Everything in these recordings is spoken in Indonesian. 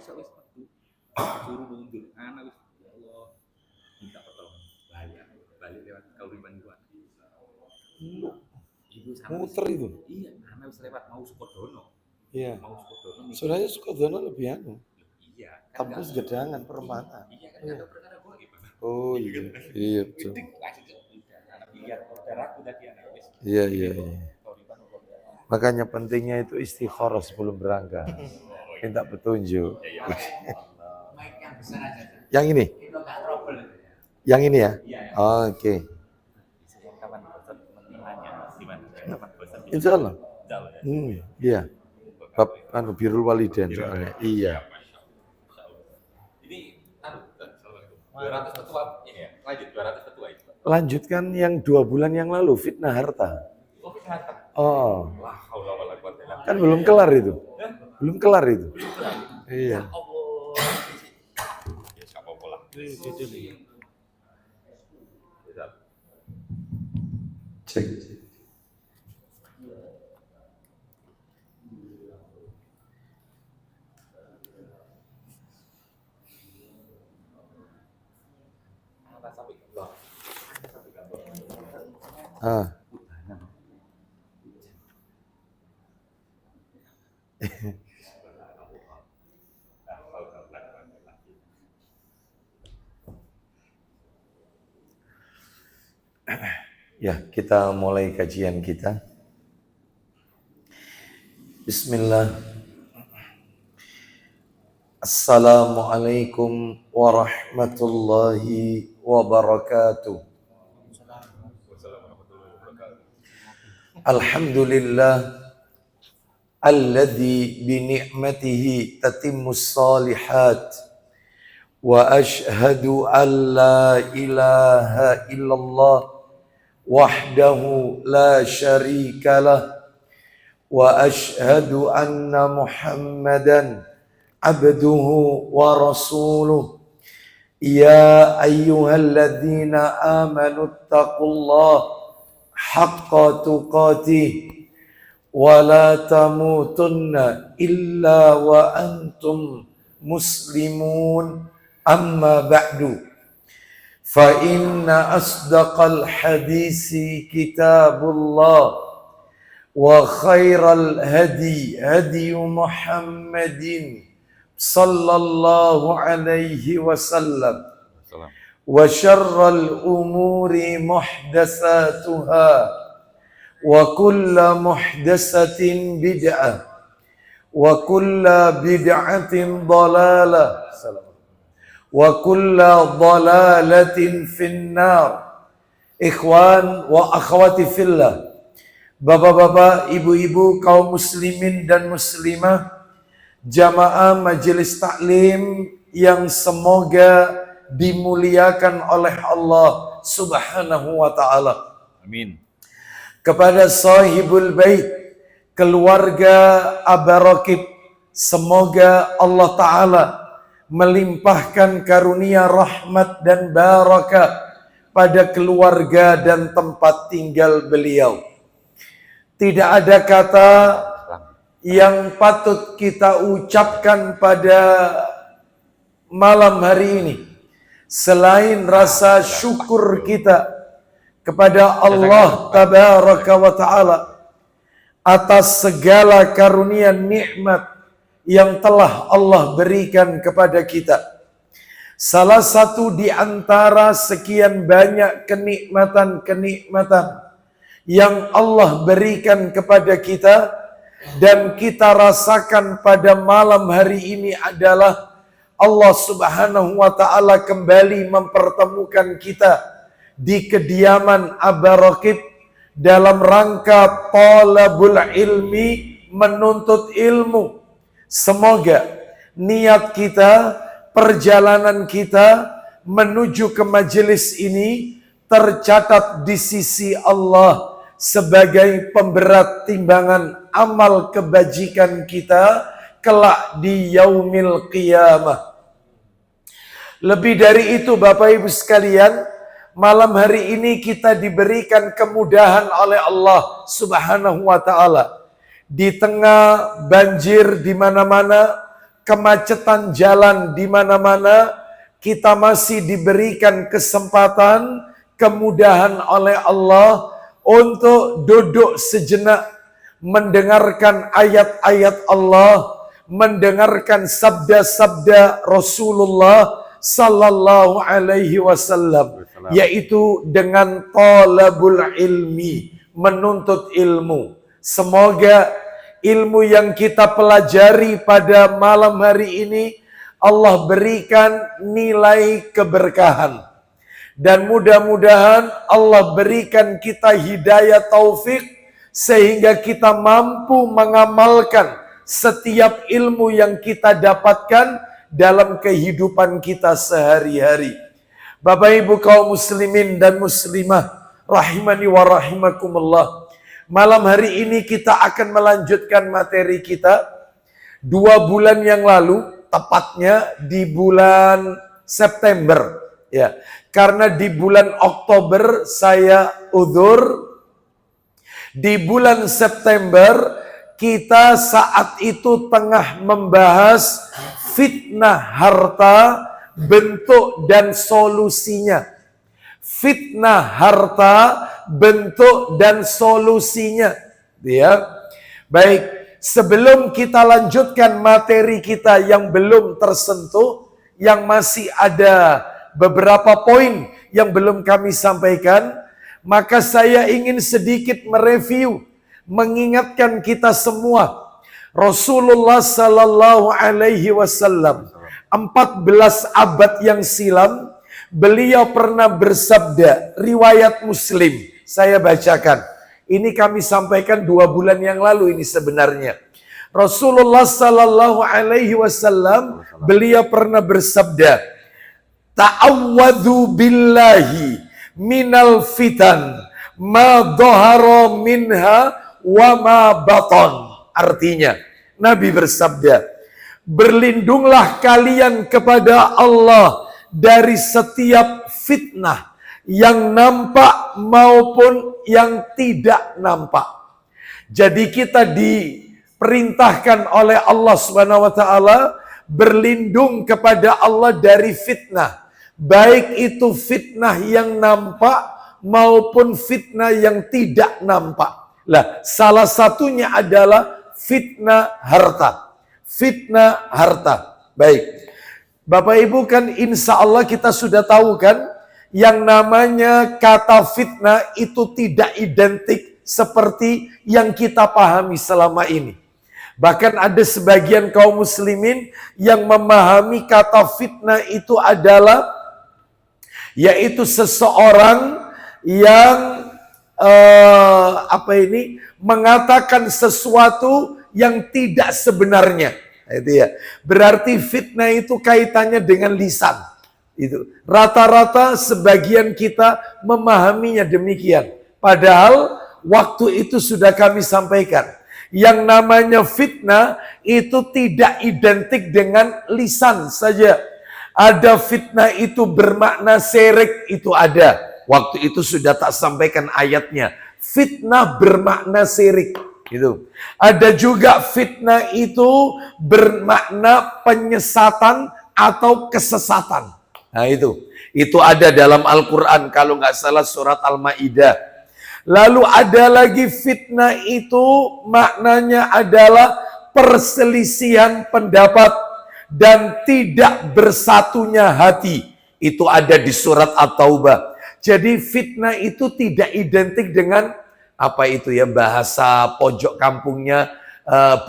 iso wis metu. Suruh mundur, anak wis ya Allah minta pertolongan. Balik lewat kauripan gua. Ibu muter itu. Iya, anak wis lewat mau Sukodono. Iya. Mau Sukodono. Sebenarnya Sukodono lebih anu. Iya. Kampus Gedangan perempatan. Iya kan ada perkara gua gimana? Oh iya betul. Iya. Makanya pentingnya itu istikharah sebelum berangkat. Minta petunjuk. Yang ini? Yang ini ya? Oke. Insya Allah. Iya. Bab birrul walidain soalnya. Iya. Ini 200 petua ini ya. Lanjut 200 petua itu. Lanjutkan yang 2 bulan yang lalu fitnah harta. Oh, fitnah harta. Oh. Wah, haula wala quwata illa billah. Kan belum kelar itu. Belum kelar itu. Iya. Ya enggak apa-apa lah. Cek. Ya, kita mulai kajian kita. Bismillah. Assalamualaikum warahmatullahi wabarakatuh. Alhamdulillah alladzi bi ni'matihi tatimmus shalihat wa ashhadu an la ilaha illallah wahdahu la syarika lah wa ashhadu anna Muhammadan abduhu wa rasuluh ya ayyuhalladzina amanu taqullaha haqqa tuqatih wa la tamutunna illa wa antum muslimun amma ba'du fa inna asdaqal hadisi kitabullah wa khairal hadi hadi Muhammadin sallallahu alaihi wasallam wa syarral umuri muhdatsatuha wa kullu muhdatsatin bid'ah wa kullu bid'atin dhalalah wa kullu dhalalatin finnar. Ikhwan wa akhwati fillah, bapak-bapak, ibu-ibu, kaum muslimin dan muslimah, jamaah majelis taklim yang semoga dimuliakan oleh Allah Subhanahu wa taala. Amin. Kepada sahibul bait, keluarga Abarakib, semoga Allah taala melimpahkan karunia rahmat dan barakah pada keluarga dan tempat tinggal beliau. Tidak ada kata yang patut kita ucapkan pada malam hari ini selain rasa syukur kita kepada Allah Tabaraka wa Ta'ala atas segala karunia nikmat yang telah Allah berikan kepada kita. Salah satu di antara sekian banyak kenikmatan-kenikmatan yang Allah berikan kepada kita dan kita rasakan pada malam hari ini adalah Allah Subhanahu wa taala kembali mempertemukan kita di kediaman Abarakib dalam rangka talabul ilmi, menuntut ilmu. Semoga niat kita, perjalanan kita menuju ke majelis ini tercatat di sisi Allah sebagai pemberat timbangan amal kebajikan kita kelak di yaumil qiyamah. Lebih dari itu Bapak Ibu sekalian, malam hari ini kita diberikan kemudahan oleh Allah Subhanahu wa taala. Di tengah banjir di mana-mana, kemacetan jalan di mana-mana, kita masih diberikan kesempatan, kemudahan oleh Allah untuk duduk sejenak, mendengarkan ayat-ayat Allah, mendengarkan sabda-sabda Rasulullah sallallahu alaihi wasallam, yaitu dengan talabul ilmi, menuntut ilmu. Semoga ilmu yang kita pelajari pada malam hari ini Allah berikan nilai keberkahan. Dan mudah-mudahan Allah berikan kita hidayah taufik sehingga kita mampu mengamalkan setiap ilmu yang kita dapatkan dalam kehidupan kita sehari-hari. Bapak Ibu kaum muslimin dan muslimah rahimani wa rahimakumullah. Malam hari ini kita akan melanjutkan materi kita 2 bulan yang lalu, tepatnya di bulan September ya. Karena di bulan Oktober saya udzur, di bulan September kita saat itu tengah membahas fitnah harta, bentuk dan solusinya. Fitnah harta, bentuk dan solusinya. Ya. Baik, sebelum kita lanjutkan materi kita yang belum tersentuh, yang masih ada beberapa poin yang belum kami sampaikan, maka saya ingin sedikit mereview, mengingatkan kita semua. Rasulullah sallallahu alaihi wasallam 14 abad yang silam, beliau pernah bersabda, riwayat Muslim, saya bacakan. Ini kami sampaikan 2 bulan yang lalu ini sebenarnya. Rasulullah sallallahu alaihi wasallam, beliau pernah bersabda, ta'awwadhu billahi minal fitan ma dhahara minha wa ma batan. Artinya, Nabi bersabda, berlindunglah kalian kepada Allah dari setiap fitnah yang nampak maupun yang tidak nampak. Jadi kita diperintahkan oleh Allah Subhanahu wa taala berlindung kepada Allah dari fitnah. Baik itu fitnah yang nampak maupun fitnah yang tidak nampak. Lah, salah satunya adalah fitnah harta. Fitnah harta. Baik. Bapak Ibu kan insya Allah kita sudah tahu kan, yang namanya kata fitnah itu tidak identik seperti yang kita pahami selama ini. Bahkan ada sebagian kaum muslimin yang memahami kata fitnah itu adalah yaitu seseorang yang mengatakan sesuatu yang tidak sebenarnya. Itu ya. Berarti fitnah itu kaitannya dengan lisan. Itu rata-rata sebagian kita memahaminya demikian. Padahal waktu itu sudah kami sampaikan. Yang namanya fitnah itu tidak identik dengan lisan saja. Ada fitnah itu bermakna syirik, itu ada. Waktu itu sudah tak sampaikan ayatnya. Fitnah bermakna syirik. Gitu. Ada juga fitnah itu bermakna penyesatan atau kesesatan. Nah itu ada dalam Al-Quran kalau nggak salah surat Al-Ma'idah. Lalu ada lagi fitnah itu maknanya adalah perselisihan pendapat dan tidak bersatunya hati. Itu ada di surat At-Taubah. Jadi fitnah itu tidak identik dengan bahasa pojok kampungnya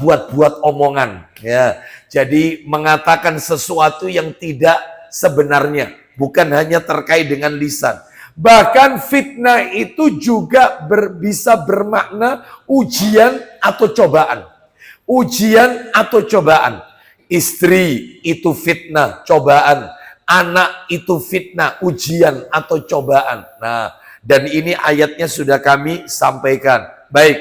buat-buat omongan. Ya. Jadi mengatakan sesuatu yang tidak sebenarnya, bukan hanya terkait dengan lisan. Bahkan fitnah itu juga bisa bermakna ujian atau cobaan. Ujian atau cobaan. Istri itu fitnah, cobaan. Anak itu fitnah, ujian atau cobaan. Nah, dan ini ayatnya sudah kami sampaikan. Baik.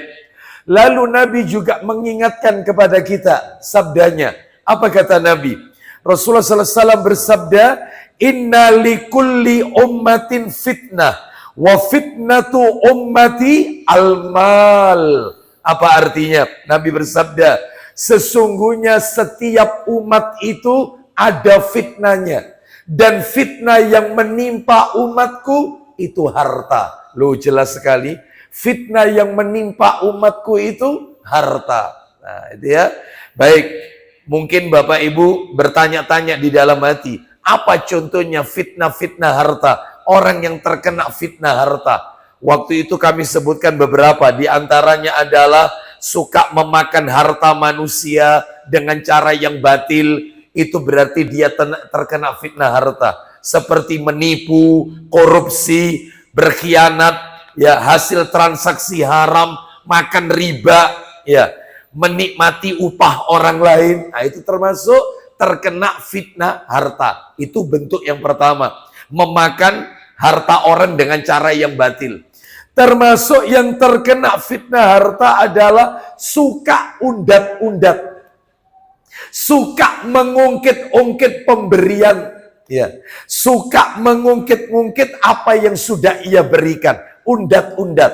Lalu Nabi juga mengingatkan kepada kita sabdanya. Apa kata Nabi? Rasulullah SAW bersabda, Inna likulli ummatin fitnah, wa fitnatu ummati al-mal. Apa artinya? Nabi bersabda, Sesungguhnya setiap umat itu ada fitnahnya. Dan fitnah yang menimpa umatku itu harta. Loh, jelas sekali. Fitnah yang menimpa umatku itu harta. Nah, itu ya. Baik, mungkin Bapak Ibu bertanya-tanya di dalam hati. Apa contohnya fitnah-fitnah harta? Orang yang terkena fitnah harta. Waktu itu kami sebutkan beberapa. Di antaranya adalah suka memakan harta manusia dengan cara yang batil. Itu berarti dia terkena fitnah harta. Seperti menipu, korupsi, berkhianat, ya, hasil transaksi haram, makan riba, ya, menikmati upah orang lain. Nah, itu termasuk terkena fitnah harta. Itu bentuk yang pertama. Memakan harta orang dengan cara yang batil. Termasuk yang terkena fitnah harta adalah suka undat-undat. Suka mengungkit-ungkit pemberian, ya. Suka mengungkit-ungkit apa yang sudah ia berikan, undat-undat.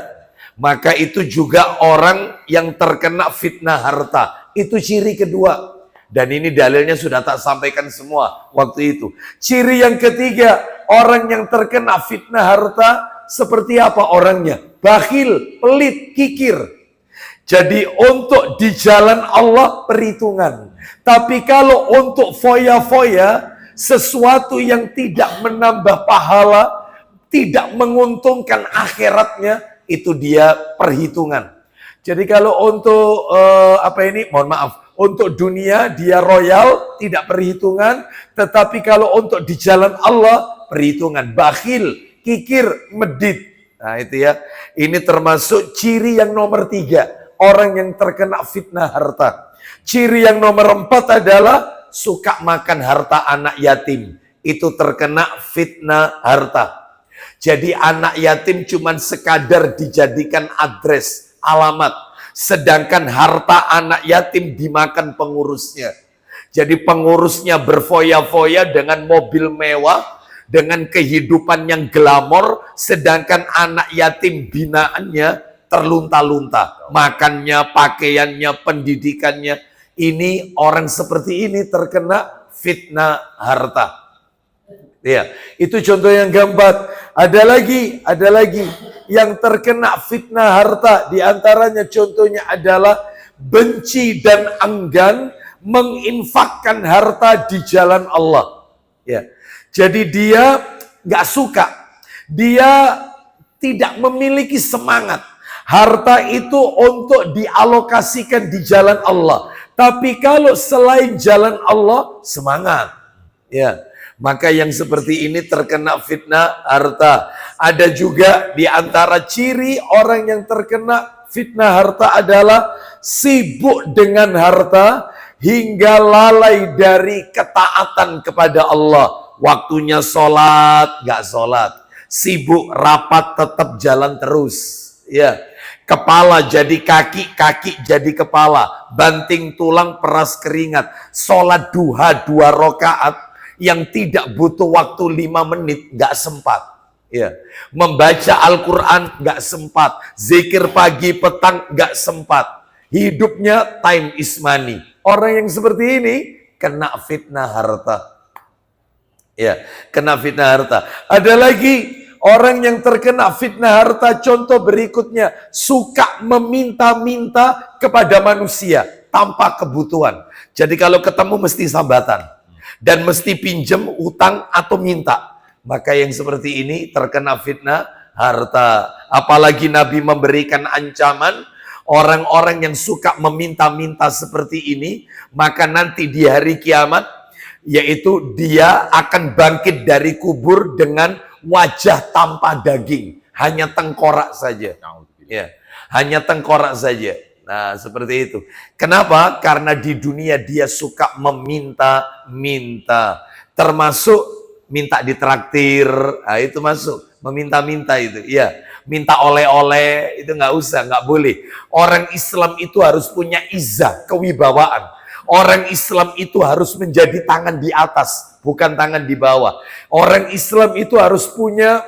Maka itu juga orang yang terkena fitnah harta. Itu ciri kedua. Dan ini dalilnya sudah tak sampaikan semua waktu itu. Ciri yang ketiga, orang yang terkena fitnah harta seperti apa orangnya? Bakhil, pelit, kikir. Jadi untuk di jalan Allah perhitungan. Tapi kalau untuk foya-foya, sesuatu yang tidak menambah pahala, tidak menguntungkan akhiratnya, itu dia perhitungan. Jadi kalau untuk untuk dunia dia royal, tidak perhitungan. Tetapi kalau untuk di jalan Allah, perhitungan. Bakhil, kikir, medit. Nah itu ya, ini termasuk ciri yang nomor 3. Orang yang terkena fitnah harta. Ciri yang nomor 4 adalah suka makan harta anak yatim. Itu terkena fitnah harta. Jadi anak yatim cuman sekadar dijadikan address, alamat. Sedangkan harta anak yatim dimakan pengurusnya. Jadi pengurusnya berfoya-foya dengan mobil mewah, dengan kehidupan yang glamor. Sedangkan anak yatim binaannya terlunta-lunta, makannya, pakaiannya, pendidikannya. Ini orang seperti ini terkena fitnah harta. Ya, itu contoh yang gambar. Ada lagi yang terkena fitnah harta. Di antaranya contohnya adalah benci dan enggan menginfakkan harta di jalan Allah. Ya, jadi dia nggak suka, dia tidak memiliki semangat. Harta itu untuk dialokasikan di jalan Allah. Tapi kalau selain jalan Allah, semangat. Ya, maka yang seperti ini terkena fitnah harta. Ada juga di antara ciri orang yang terkena fitnah harta adalah sibuk dengan harta hingga lalai dari ketaatan kepada Allah. Waktunya sholat, nggak sholat. Sibuk rapat tetap jalan terus. Ya, kepala jadi kaki, kaki jadi kepala, banting tulang peras keringat, sholat duha 2 rakaat yang tidak butuh waktu 5 menit, nggak sempat. Ya, membaca Al-Quran nggak sempat, zikir pagi petang nggak sempat. Hidupnya time is money. Orang yang seperti ini kena fitnah harta. Ya, kena fitnah harta. Ada lagi orang yang terkena fitnah harta, contoh berikutnya, suka meminta-minta kepada manusia tanpa kebutuhan. Jadi kalau ketemu mesti sambatan dan mesti pinjem, utang atau minta. Maka yang seperti ini terkena fitnah harta. Apalagi Nabi memberikan ancaman, orang-orang yang suka meminta-minta seperti ini, maka nanti di hari kiamat, yaitu dia akan bangkit dari kubur dengan wajah tanpa daging, hanya tengkorak saja. Ya, hanya tengkorak saja. Nah, seperti itu. Kenapa? Karena di dunia dia suka meminta-minta. Termasuk minta ditraktir. Nah, itu masuk. Meminta-minta itu. Ya, minta oleh-oleh itu nggak usah, nggak boleh. Orang Islam itu harus punya izzah, kewibawaan. Orang Islam itu harus menjadi tangan di atas, bukan tangan di bawah. Orang Islam itu harus punya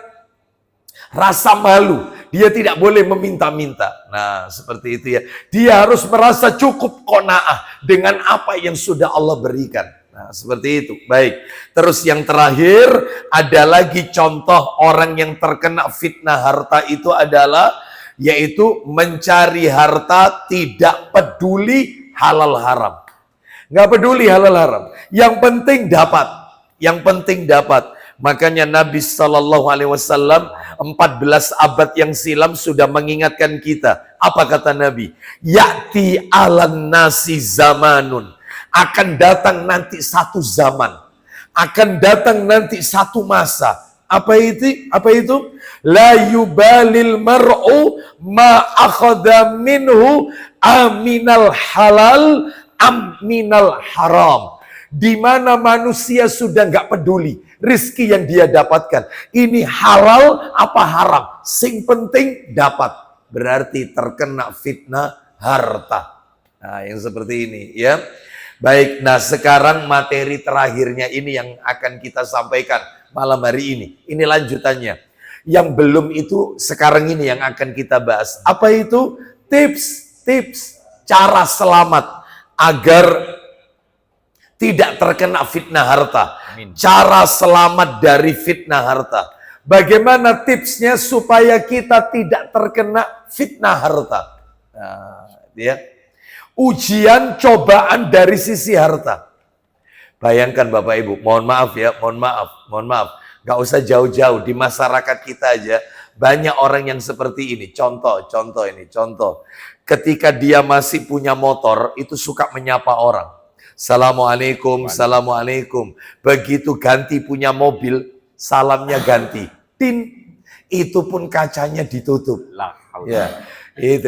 Rasa malu. Dia tidak boleh meminta-minta. Nah, seperti itu ya. Dia harus merasa cukup qanaah dengan apa yang sudah Allah berikan. Nah, seperti itu. Baik. Terus yang terakhir, ada lagi contoh orang yang terkena fitnah harta itu adalah, yaitu mencari harta tidak peduli halal haram. Nggak peduli halal haram. Yang penting dapat. Yang penting dapat. Makanya Nabi SAW 14 abad yang silam sudah mengingatkan kita. Apa kata Nabi? Ya'ti alan nasi zamanun. Akan datang nanti satu zaman. Akan datang nanti satu masa. Apa itu? Apa itu? La yubalil mar'u ma akhadha minhu aminal halal aminal haram. Di mana manusia sudah nggak peduli rizki yang dia dapatkan. Ini halal apa haram? Sing penting dapat. Berarti terkena fitnah harta. Nah, yang seperti ini ya. Baik, nah sekarang materi terakhirnya ini yang akan kita sampaikan malam hari ini. Ini lanjutannya. Yang belum itu sekarang ini yang akan kita bahas. Apa itu? Tips cara selamat agar tidak terkena fitnah harta. Amin. Cara selamat dari fitnah harta. Bagaimana tipsnya supaya kita tidak terkena fitnah harta? Nah, ya. Ujian cobaan dari sisi harta. Bayangkan Bapak Ibu, mohon maaf ya, mohon maaf. Gak usah jauh-jauh, di masyarakat kita aja banyak orang yang seperti ini. Contoh. Ketika dia masih punya motor, itu suka menyapa orang. Assalamualaikum, assalamualaikum. Begitu ganti punya mobil, salamnya ganti. Tin, itu pun kacanya ditutup. Ya,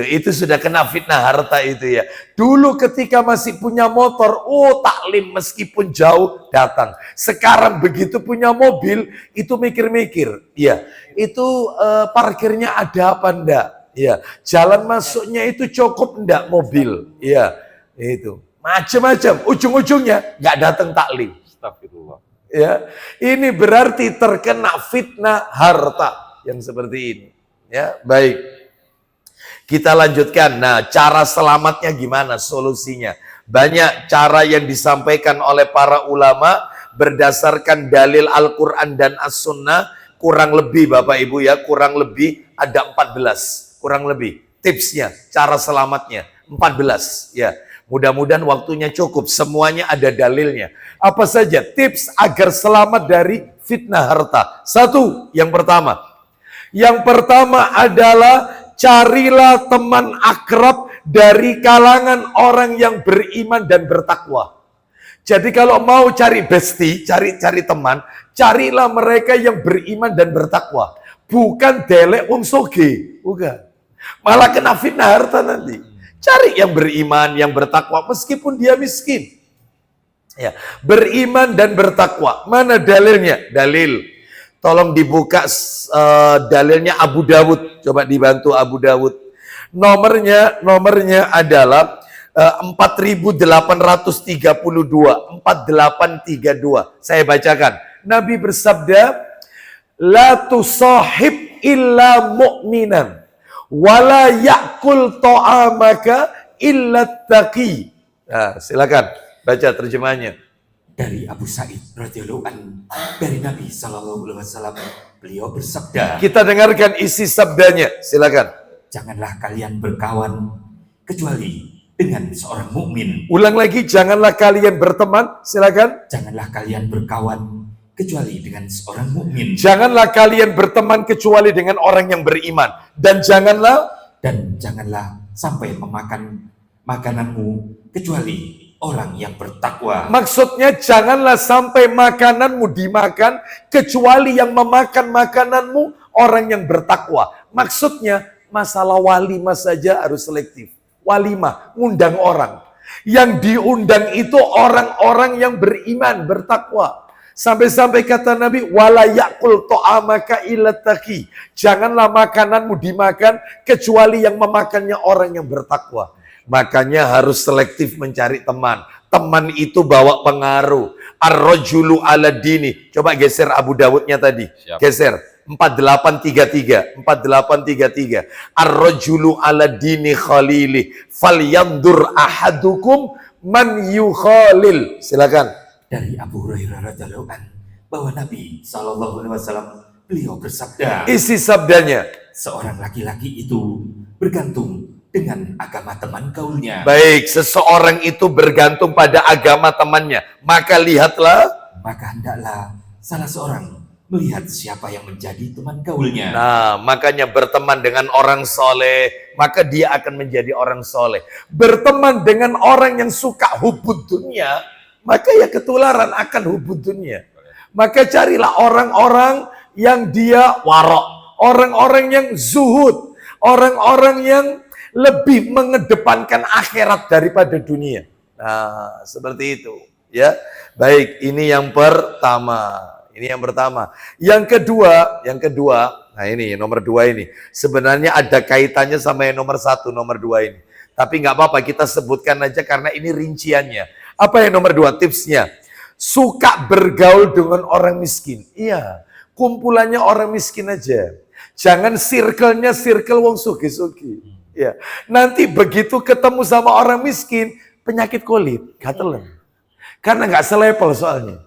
itu sudah kena fitnah harta itu ya. Dulu ketika masih punya motor, taklim meskipun jauh datang. Sekarang begitu punya mobil, itu mikir-mikir. Ya, itu parkirnya ada apa enggak? Ya, jalan masuknya itu cukup enggak mobil? Ya, itu. Macam-macam, ujung-ujungnya nggak datang taklim. Astagfirullah. Ya, ini berarti terkena fitnah harta yang seperti ini. Ya, baik. Kita lanjutkan. Nah, cara selamatnya gimana? Solusinya banyak cara yang disampaikan oleh para ulama berdasarkan dalil Al-Quran dan As-Sunnah. Kurang lebih Bapak Ibu ya, kurang lebih ada 14. Kurang lebih tipsnya, cara selamatnya 14 ya. Mudah-mudahan waktunya cukup, semuanya ada dalilnya. Apa saja tips agar selamat dari fitnah harta? Satu, yang pertama. Yang pertama adalah carilah teman akrab dari kalangan orang yang beriman dan bertakwa. Jadi kalau mau cari bestie, cari teman, carilah mereka yang beriman dan bertakwa. Bukan delek wong soge, bukan. Malah kena fitnah harta nanti. Cari yang beriman, yang bertakwa, meskipun dia miskin. Ya, beriman dan bertakwa. Mana dalilnya? Dalil. Tolong dibuka dalilnya Abu Dawud. Coba dibantu Abu Dawud. Nomornya adalah 4832. 4832. Saya bacakan. Nabi bersabda, la tusahib illa mu'minan. Wala yakul ta'amaka illa taqi. Nah, silakan baca terjemahannya. Dari Abu Sa'id radhiyallahu anhu, dari Nabi sallallahu alaihi wasallam, beliau bersabda, kita dengarkan isi sabdanya, silakan. Janganlah kalian berkawan kecuali dengan seorang mukmin. Ulang lagi, janganlah kalian berteman, silakan. Janganlah kalian berkawan kecuali dengan seorang mukmin. Janganlah kalian berteman kecuali dengan orang yang beriman. Dan janganlah sampai memakan makananmu kecuali orang yang bertakwa. Maksudnya janganlah sampai makananmu dimakan kecuali yang memakan makananmu orang yang bertakwa. Maksudnya masalah walimah saja harus selektif. Walimah, ngundang orang. Yang diundang itu orang-orang yang beriman, bertakwa. Sampai-sampai kata Nabi, wala yakul ta'amaka illa taqi. Janganlah makananmu dimakan kecuali yang memakannya orang yang bertakwa. Makanya harus selektif mencari teman. Teman itu bawa pengaruh. Ar-rajulu ala dini. Coba geser Abu Dawudnya tadi. Siap. Geser. 4833. Ar-rajulu ala dini khalili falyandur ahadukum man yukhalil. Silakan. Dari Abu Hurairah radhiyallahu an bahwa Nabi Shallallahu alaihi wasallam beliau bersabda, Isi sabdanya. seorang laki-laki itu bergantung dengan agama teman gaulnya. Baik, seseorang itu bergantung pada agama temannya. Maka lihatlah. Maka hendaklah salah seorang melihat siapa yang menjadi teman gaulnya. Nah, makanya berteman dengan orang soleh, maka dia akan menjadi orang soleh. Berteman dengan orang yang suka hubud dunia, maka ya ketularan akan hubud dunia. Maka carilah orang-orang yang dia warok, orang-orang yang zuhud, orang-orang yang lebih mengedepankan akhirat daripada dunia. Nah, seperti itu. Ya, baik. Ini yang pertama. Yang kedua, nah ini nomor 2 ini. Sebenarnya ada kaitannya sama yang nomor 1, nomor 2 ini. Tapi nggak apa-apa, kita sebutkan aja karena ini rinciannya. Apa yang nomor 2 tipsnya? Suka bergaul dengan orang miskin. Iya, kumpulannya orang miskin aja. Jangan circle-nya circle wong sugi-sugi. Ya, nanti begitu ketemu sama orang miskin, penyakit kulit, gatelan. Karena nggak selevel soalnya.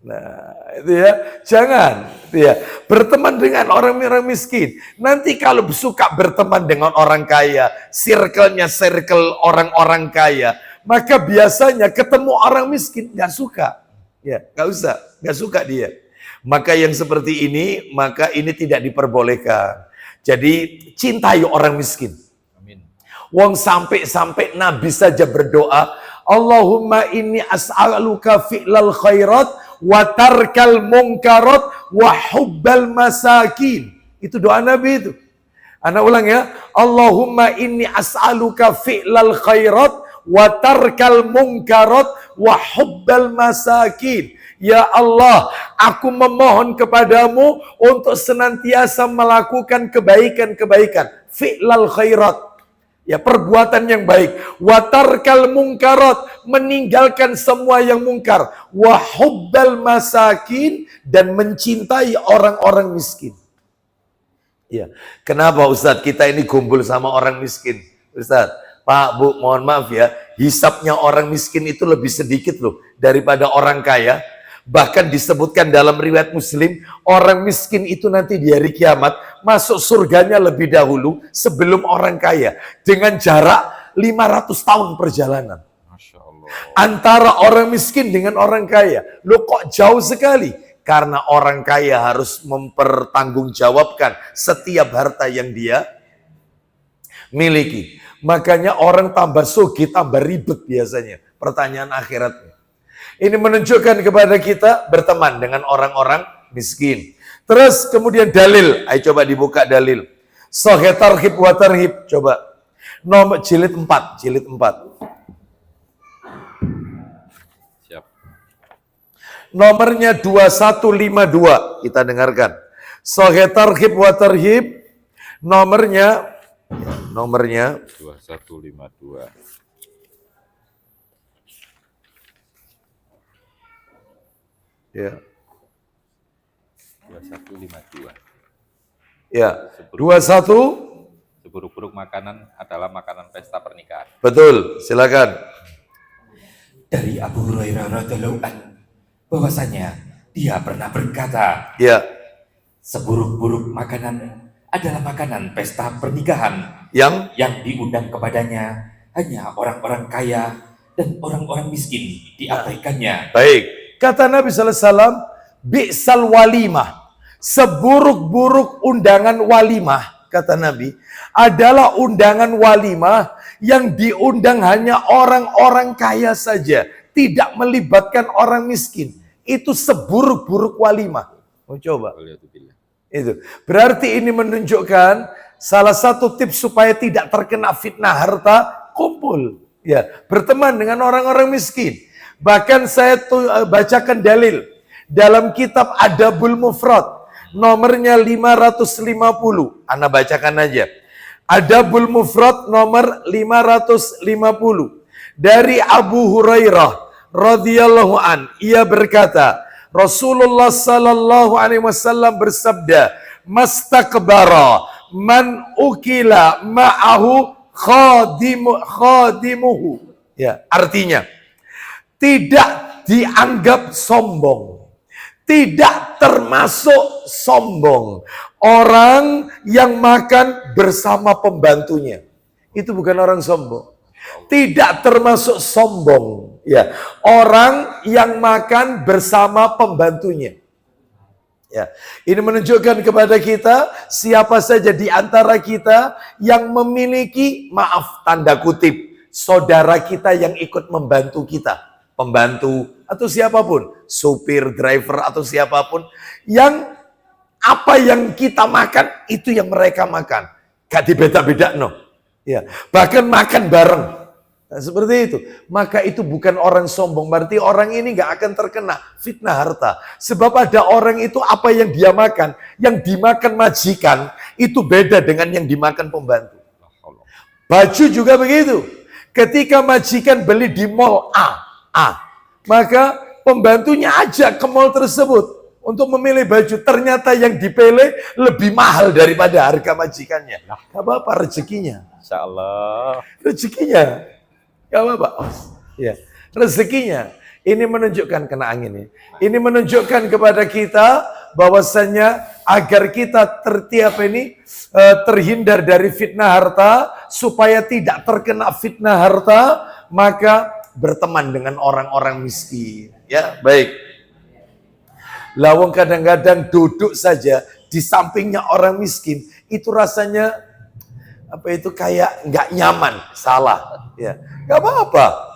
Nah, itu ya, jangan ya berteman dengan orang miskin. Nanti kalau suka berteman dengan orang kaya, circle-nya circle orang-orang kaya, maka biasanya ketemu orang miskin nggak suka. Ya, nggak suka dia. Maka yang seperti ini, maka ini tidak diperbolehkan. Jadi cintai orang miskin. Amin. Wong sampai Nabi saja berdoa, Allahumma inni as'aluka fi'lal khairat wa tarkal munkarat wa hubbal masakin. Itu doa Nabi itu. Ana ulang ya. Allahumma inni as'aluka fi'lal khairat wa tarkal munkarat wa hubbal masakin. Ya Allah, aku memohon kepadamu untuk senantiasa melakukan kebaikan-kebaikan. Fi'lal khairat. Ya, perbuatan yang baik. Watarkal mungkarat, meninggalkan semua yang mungkar. Wahubbal masakin, dan mencintai orang-orang miskin. Ya, kenapa Ustadz kita ini kumpul sama orang miskin? Ustadz, Pak, Bu, mohon maaf ya, hisapnya orang miskin itu lebih sedikit loh daripada orang kaya. Bahkan disebutkan dalam riwayat Muslim, orang miskin itu nanti di hari kiamat masuk surganya lebih dahulu sebelum orang kaya. Dengan jarak 500 tahun perjalanan. Masya Allah. Antara orang miskin dengan orang kaya. Loh kok jauh sekali? Karena orang kaya harus mempertanggungjawabkan setiap harta yang dia miliki. Makanya orang tambah sugih, tambah ribet biasanya. Pertanyaan akhiratnya. Ini menunjukkan kepada kita berteman dengan orang-orang miskin. Terus kemudian dalil. Ayo coba dibuka dalil. Sahih tarhib wa tarhib. Coba. Nomor jilid 4. Siap. Nomornya 2152. Kita dengarkan. Sahih tarhib wa tarhib. Nomornya 2152. Ya. 2152. Ya. 21. Seburuk-buruk makanan adalah makanan pesta pernikahan. Betul. Silakan. Dari Abu Hurairah radhiyallahu an bahwasanya dia pernah berkata, Ya. seburuk-buruk makanan adalah makanan pesta pernikahan Yang diundang kepadanya hanya orang-orang kaya dan orang-orang miskin diabaikannya. baik. Kata Nabi SAW, bi'sal walimah. Seburuk-buruk undangan walimah, kata Nabi, adalah undangan walimah yang diundang hanya orang-orang kaya saja. Tidak melibatkan orang miskin. Itu seburuk-buruk walimah. Mau coba? Itu. Berarti ini menunjukkan salah satu tips supaya tidak terkena fitnah harta, kumpul. Ya, berteman dengan orang-orang miskin. Bahkan saya bacakan dalil dalam kitab Adabul Mufrad nomornya 550. Anda bacakan aja. Adabul Mufrad nomor 550 dari Abu Hurairah radhiyallahu an. Ia berkata, Rasulullah sallallahu alaihi wasallam bersabda, mastakbara man ukila ma'ahu khadimuhu. Ya, artinya tidak dianggap sombong, tidak termasuk sombong orang yang makan bersama pembantunya. Itu bukan orang sombong. Tidak termasuk sombong, ya, orang yang makan bersama pembantunya. Ya, ini menunjukkan kepada kita siapa saja di antara kita yang memiliki, maaf tanda kutip, saudara kita yang ikut membantu kita, pembantu atau siapapun, supir, driver atau siapapun, yang apa yang kita makan itu yang mereka makan, gak dibeda-beda no. Ya, bahkan makan bareng. Nah, seperti itu. Maka itu bukan orang sombong. Berarti orang ini gak akan terkena fitnah harta. Sebab ada orang itu apa yang dia makan, yang dimakan majikan, itu beda dengan yang dimakan pembantu. Baju juga begitu. Ketika majikan beli di mall A, maka pembantunya ajak ke mall tersebut untuk memilih baju. Ternyata yang dipilih lebih mahal daripada harga majikannya. Gak apa-apa, rezekinya. Insya Allah. Rezekinya. Gak apa-apa. Ya, rezekinya. Ini menunjukkan kena angin ini. Ini menunjukkan kepada kita bahwasannya agar kita terhindar dari fitnah harta, supaya tidak terkena fitnah harta, maka berteman dengan orang-orang miskin. Ya, baik. Lawang kadang-kadang duduk saja di sampingnya orang miskin, itu rasanya kayak nggak nyaman, salah. Ya, nggak apa-apa.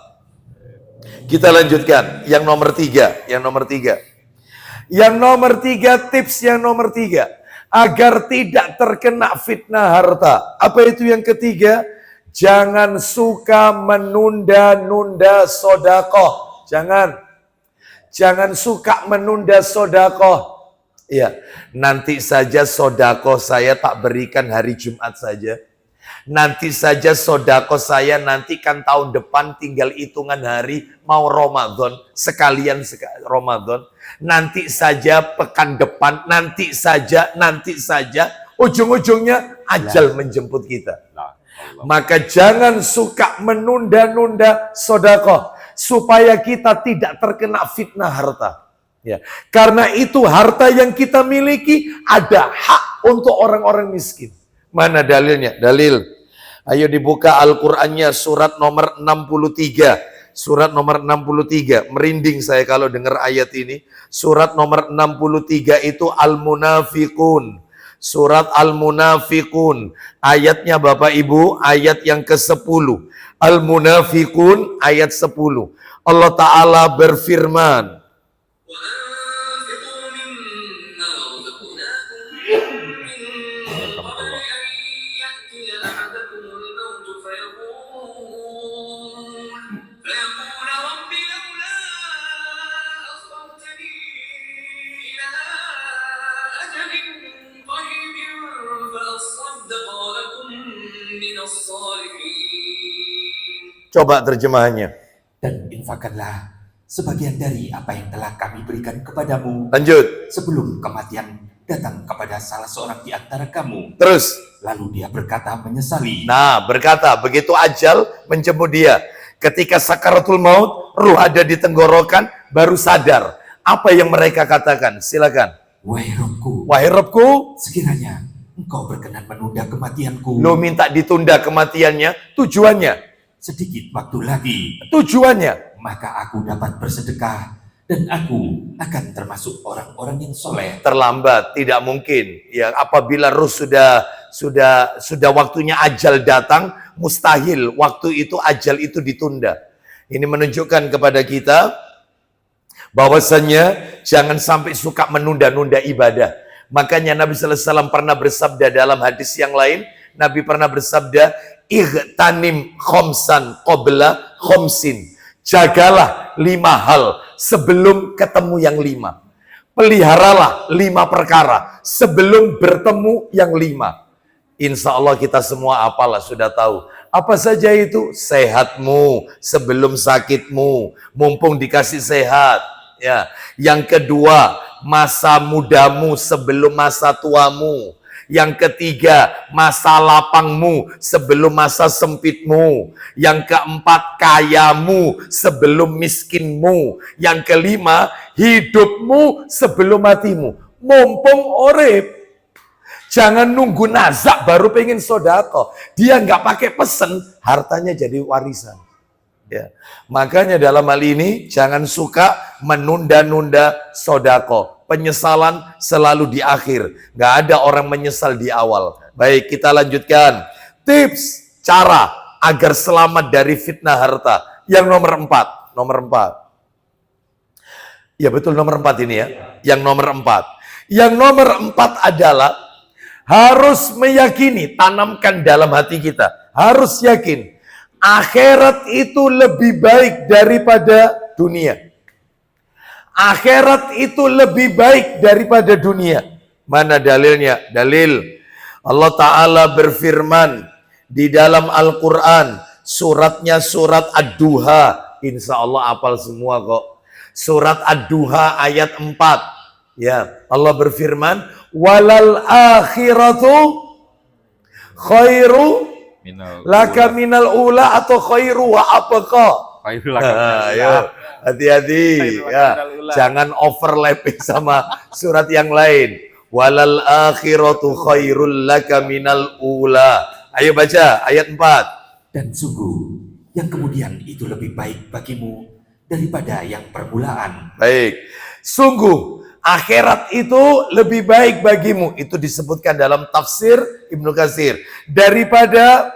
Kita lanjutkan. Yang nomor tiga. Tips yang nomor tiga. Agar tidak terkena fitnah harta. Apa itu yang ketiga? Jangan suka menunda-nunda sodakoh. Jangan suka menunda sodakoh. Ya, nanti saja sodakoh saya tak berikan hari Jumat saja. Nanti saja sodako saya nantikan tahun depan, tinggal hitungan hari mau Ramadan, sekalian Ramadan. Nanti saja pekan depan, nanti saja. Ujung-ujungnya ajal menjemput kita. Maka jangan suka menunda-nunda sodako, supaya kita tidak terkena fitnah harta. Ya, karena itu harta yang kita miliki ada hak untuk orang-orang miskin. Mana dalilnya? Dalil. Ayo dibuka Al-Qur'annya, surat nomor 63. Surat nomor 63. Merinding saya kalau dengar ayat ini. Surat nomor 63 itu Al-Munafiqun. Surat Al-Munafiqun. Ayatnya Bapak Ibu, ayat yang ke-10. Al-Munafiqun ayat 10. Allah Ta'ala berfirman. Coba terjemahannya. Dan infakkanlah sebagian dari apa yang telah kami berikan kepadamu. Lanjut. Sebelum kematian datang kepada salah seorang di antara kamu. Terus. Lalu dia berkata menyesali. Nah, berkata begitu ajal menjemput dia. Ketika sakaratul maut, ruh ada di tenggorokan, baru sadar. Apa yang mereka katakan? Silakan. Wahai Robku, sekiranya engkau berkenan menunda kematianku. Lo minta ditunda kematiannya, tujuannya sedikit waktu lagi. Tujuannya, maka aku dapat bersedekah dan aku akan termasuk orang-orang yang soleh. Terlambat, tidak mungkin. Ya, apabila ruh sudah waktunya ajal datang, mustahil waktu itu ajal itu ditunda. Ini menunjukkan kepada kita bahwasannya jangan sampai suka menunda-nunda ibadah. Makanya Nabi sallallahu alaihi wasallam pernah bersabda dalam hadis yang lain, Nabi pernah bersabda, "Ightanim khomsan qabla khomsin." Jagalah 5 hal sebelum ketemu yang 5. Peliharalah 5 perkara sebelum bertemu yang 5. Insya Allah kita semua apalah sudah tahu. Apa saja itu? Sehatmu sebelum sakitmu, mumpung dikasih sehat. Ya. Yang kedua, masa mudamu sebelum masa tuamu. Yang ketiga, masa lapangmu sebelum masa sempitmu. Yang keempat, kayamu sebelum miskinmu. Yang kelima, hidupmu sebelum matimu. Mumpung urip. Jangan nunggu nazak baru pengen sodako. Dia nggak pakai pesen, hartanya jadi warisan. Ya. Makanya dalam hal ini jangan suka menunda-nunda sodako. Penyesalan selalu di akhir. Nggak ada orang menyesal di awal. Baik, kita lanjutkan. Tips, cara agar selamat dari fitnah harta. Yang nomor 4. Nomor 4. Ya betul nomor 4 ini ya. Yang nomor 4. Yang nomor 4 adalah harus meyakini, tanamkan dalam hati kita. Harus yakin. Akhirat itu lebih baik daripada dunia. Akhirat itu lebih baik daripada dunia. Mana dalilnya? Dalil. Allah Ta'ala berfirman di dalam Al-Quran. Suratnya surat Ad-Duha. Insya Allah hafal semua kok. Surat Ad-Duha ayat 4. Ya, Allah berfirman. Walal akhiratu khairu laka minal ula atau khairu wa abqa. Ayo, hati-hati ya. Jangan overlapping sama surat yang lain. Walal akhiratu khairul laka minal ula. Ayo baca ayat 4. Dan sungguh yang kemudian itu lebih baik bagimu daripada yang permulaan. Baik. Sungguh akhirat itu lebih baik bagimu. Itu disebutkan dalam tafsir Ibnu Katsir daripada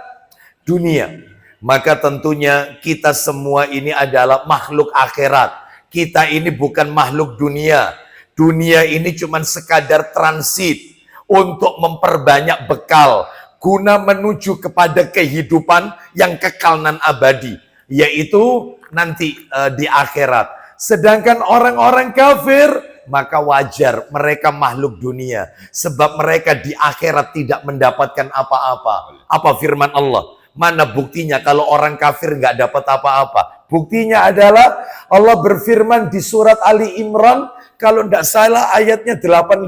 dunia. Maka tentunya kita semua ini adalah makhluk akhirat. Kita ini bukan makhluk dunia. Dunia ini cuma sekadar transit untuk memperbanyak bekal guna menuju kepada kehidupan yang kekal dan abadi, yaitu nanti di akhirat. Sedangkan orang-orang kafir, maka wajar mereka makhluk dunia. Sebab mereka di akhirat tidak mendapatkan apa-apa. Apa firman Allah? Mana buktinya kalau orang kafir nggak dapat apa-apa? Buktinya adalah Allah berfirman di surat Ali Imran, kalau tidak salah ayatnya 85.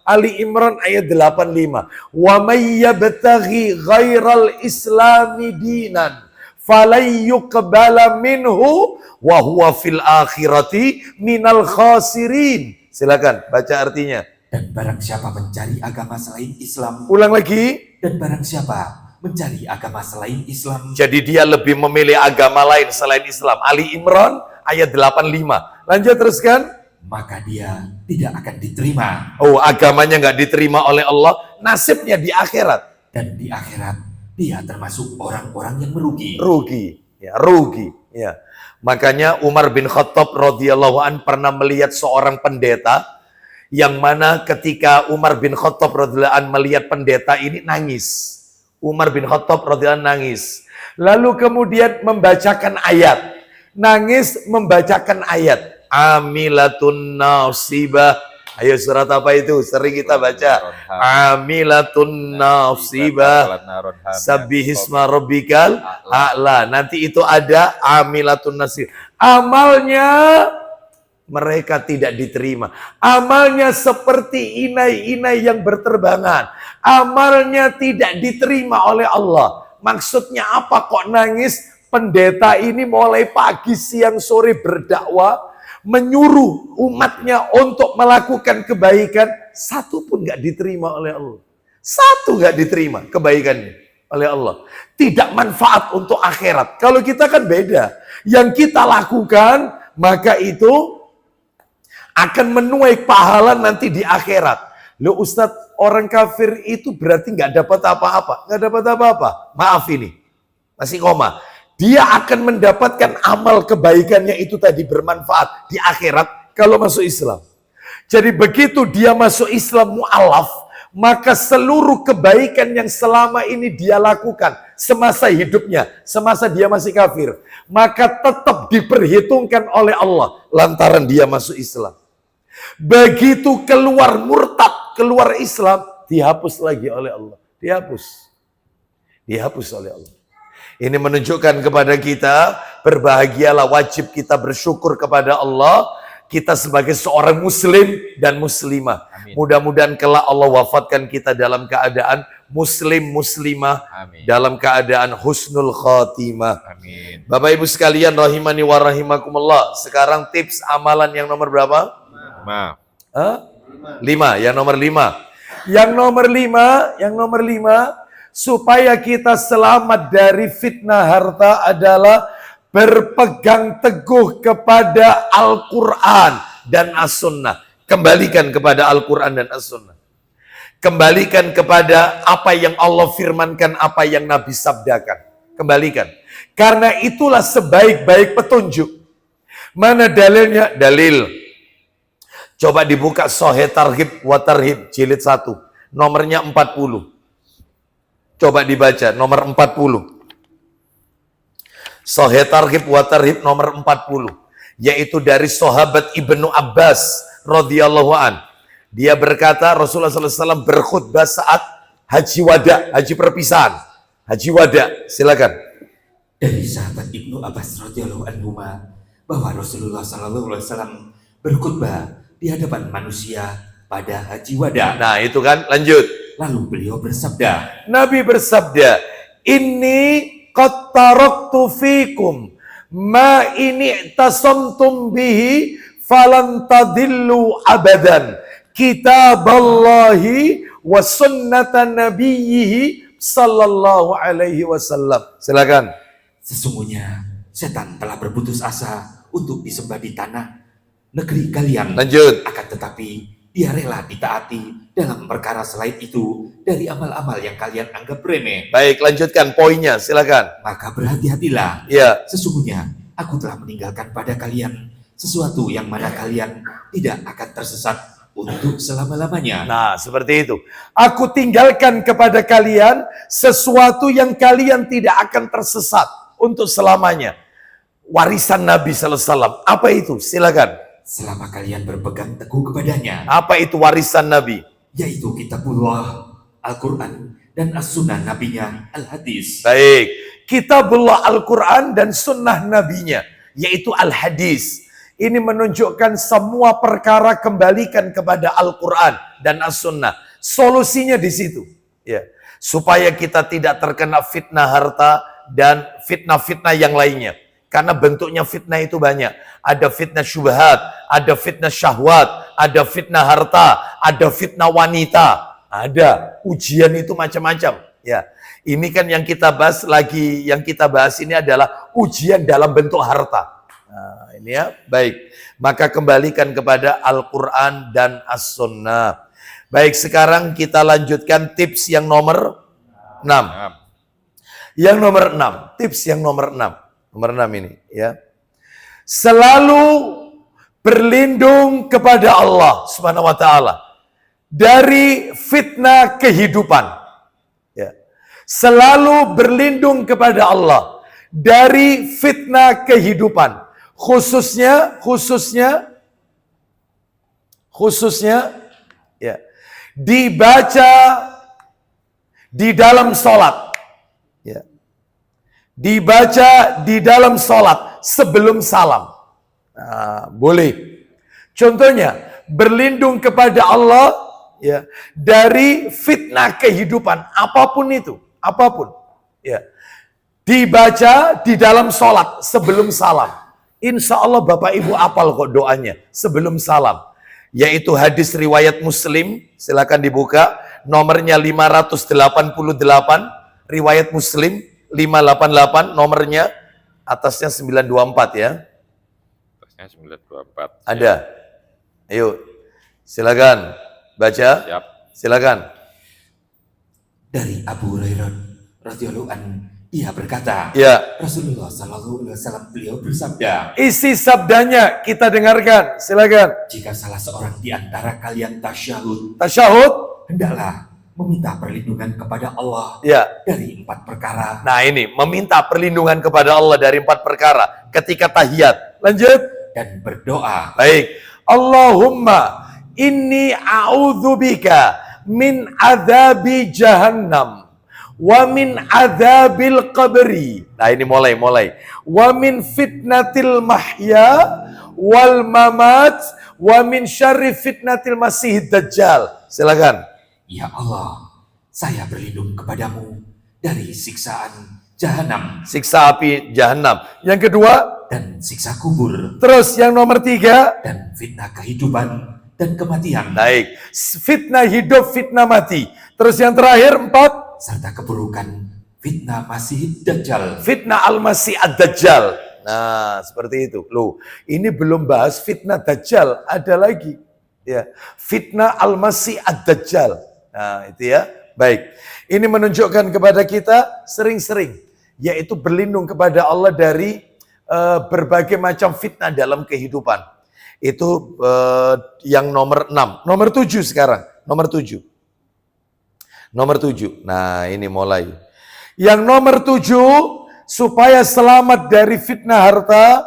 Ali Imran ayat 85. Wa may yabtaghi ghairal islami dinan falayyuqbala minhu wa huwa fil akhirati minal khasirin. Silakan baca artinya. Dan barang siapa mencari agama selain Islam. Ulang lagi. Dan barang siapa mencari agama selain Islam. Jadi dia lebih memilih agama lain selain Islam. Ali Imran ayat 85. Lanjut teruskan. Maka dia tidak akan diterima. Oh, agamanya nggak diterima oleh Allah. Nasibnya di akhirat. Dan di akhirat dia termasuk orang-orang yang merugi. Rugi. Ya, rugi. Ya. Makanya Umar bin Khattab radhiyallahu an pernah melihat seorang pendeta yang mana ketika Umar bin Khattab radhiyallahu an melihat pendeta ini nangis. Umar bin Khattab radhiyallahu nangis. Lalu kemudian membacakan ayat. Nangis membacakan ayat. Amilatun nasibah. Ayo surat apa itu? Sering kita baca. Amilatun nasibah. Sabbihisma rabbikal a'la. Nanti itu ada amilatun nasibah. Amalnya mereka tidak diterima. Amalnya seperti inai-inai yang berterbangan. Amalnya tidak diterima oleh Allah. Maksudnya apa kok nangis? Pendeta ini mulai pagi, siang, sore berdakwah, menyuruh umatnya untuk melakukan kebaikan. Satu pun gak diterima oleh Allah. Satu gak diterima kebaikannya oleh Allah. Tidak manfaat untuk akhirat. Kalau kita kan beda. Yang kita lakukan, maka itu akan menuai pahala nanti di akhirat. Loh Ustadz, orang kafir itu berarti nggak dapat apa-apa. Nggak dapat apa-apa. Maaf ini. Masih koma. Dia akan mendapatkan amal kebaikannya itu tadi bermanfaat di akhirat kalau masuk Islam. Jadi begitu dia masuk Islam mu'alaf, maka seluruh kebaikan yang selama ini dia lakukan semasa hidupnya, semasa dia masih kafir, maka tetap diperhitungkan oleh Allah lantaran dia masuk Islam. Begitu keluar murtad, keluar Islam, dihapus lagi oleh Allah. Dihapus oleh Allah. Ini menunjukkan kepada kita, berbahagialah, wajib kita bersyukur kepada Allah kita sebagai seorang muslim dan muslimah. Amin. Mudah-mudahan kelak Allah wafatkan kita dalam keadaan muslim muslimah, Amin. dalam keadaan husnul khatimah. Amin. Bapak Ibu sekalian rahimani wa rahimakumullah. Sekarang tips amalan yang nomor berapa? Maaf. Hah? 5. Yang nomor 5. Yang nomor 5 supaya kita selamat dari fitnah harta adalah berpegang teguh kepada Al-Quran dan As-Sunnah. Kembalikan kepada Al-Quran dan As-Sunnah. Kembalikan kepada apa yang Allah firmankan, apa yang Nabi sabdakan. Kembalikan. Karena itulah sebaik-baik petunjuk. Mana dalilnya? Dalil. Coba dibuka Sahih Targhib wa Tarhib jilid 1. Nomornya 40. Coba dibaca nomor 40. Sahih Targhib wa Tarhib nomor 40, yaitu dari sahabat Ibnu Abbas radhiyallahu an. Dia berkata Rasulullah SAW berkhutbah saat haji wada, haji perpisahan, haji wada. Silakan. Dari sahabat Ibnu Abbas radhiyallahu anhu bahwa Rasulullah SAW berkhutbah di hadapan manusia pada haji wada. Nah itu kan, lanjut. Lalu beliau bersabda, Nabi bersabda, "Inni qad taraktu fikum ma ini tasamtum bihi falan tadillu abadan, kitaballahi wa sunnatan nabiyhi sallallahu alaihi wasallam." Silakan. sesungguhnya setan telah berputus asa untuk disembah di tanah negeri kalian. Lanjut. Akan tetapi dia rela ditaati dalam perkara selain itu dari amal-amal yang kalian anggap remeh. Baik, lanjutkan poinnya, silakan. Maka berhati-hatilah. Ya. Sesungguhnya aku telah meninggalkan pada kalian sesuatu yang mana kalian tidak akan tersesat untuk selama-lamanya. Nah, seperti itu. Aku tinggalkan kepada kalian sesuatu yang kalian tidak akan tersesat untuk selamanya. Warisan Nabi sallallahu alaihi wasallam. Apa itu? Silakan. Selama kalian berpegang teguh kepadanya, Apa itu warisan Nabi? yaitu kitabullah, Al-Quran, dan as-sunnah nabinya, al-hadis. Baik. Kitabullah Al-Quran dan sunnah nabinya, yaitu al-hadis. Ini menunjukkan semua perkara kembalikan kepada Al-Quran dan as-sunnah. Solusinya di situ. Ya. Supaya kita tidak terkena fitnah harta dan fitnah-fitnah yang lainnya. Karena bentuknya fitnah itu banyak. Ada fitnah syubhat, ada fitnah syahwat, ada fitnah harta, ada fitnah wanita. Ada. Ujian itu macam-macam. Ya. Ini kan yang kita bahas lagi, yang kita bahas ini adalah ujian dalam bentuk harta. Nah, ini ya. Baik. Maka kembalikan kepada Al-Quran dan As-Sunnah. Baik, sekarang kita lanjutkan tips yang nomor 6. Maaf. Yang nomor 6. Tips yang nomor 6. Nomor 6 ini ya. Selalu berlindung kepada Allah Subhanahu wa taala dari fitnah kehidupan. Ya. Selalu berlindung kepada Allah dari fitnah kehidupan. Khususnya ya, dibaca di dalam sholat. Ya. Dibaca di dalam sholat sebelum salam. Nah, boleh. Contohnya, berlindung kepada Allah ya dari fitnah kehidupan apapun itu, apapun. Ya. Dibaca di dalam sholat sebelum salam. Insya Allah Bapak Ibu apal kok doanya sebelum salam. Yaitu hadis riwayat Muslim, silakan dibuka. Nomornya 588, riwayat Muslim. 588 nomornya, atasnya 924 ya. Atasnya 924. Ada. Ayo. Silakan baca. Siap. Silakan. Dari Abu Hurairah radhiyallahu anhu, ia berkata, Ya. Rasulullah sallallahu alaihi wasallam beliau bersabda, Isi sabdanya kita dengarkan. Silakan. jika salah seorang di antara kalian tasyahud, Tasyahud. hendaklah meminta perlindungan kepada Allah Ya. dari 4 perkara. Nah ini meminta perlindungan kepada Allah dari 4 perkara ketika tahiyat. Lanjut. Dan berdoa, Baik. Allahumma inni a'udzubika min adzabi jahannam wa min adzabil qabri. Nah ini mulai. Wa min fitnatil mahya wal mamat wa min syarri fitnatil masihid dajjal. Silakan. Ya Allah, saya berlindung kepadamu dari siksaan jahanam Siksa api jahanam. Yang kedua, dan siksa kubur terus yang nomor 3, dan fitnah kehidupan dan kematian baik, fitnah hidup, fitnah mati. Terus yang terakhir 4, serta keburukan fitnah Masih Dajjal. fitnah al-masih ad-dajjal. Nah, seperti itu. Loh, ini belum bahas fitnah dajjal, ada lagi. Ya, fitnah al-masih ad-dajjal. Nah, itu ya. Baik. Ini menunjukkan kepada kita sering-sering yaitu berlindung kepada Allah dari berbagai macam fitnah dalam kehidupan. Itu yang nomor 6. Nomor 7 sekarang. Nomor 7. Nomor 7. Nah, ini mulai. Yang nomor 7, supaya selamat dari fitnah harta,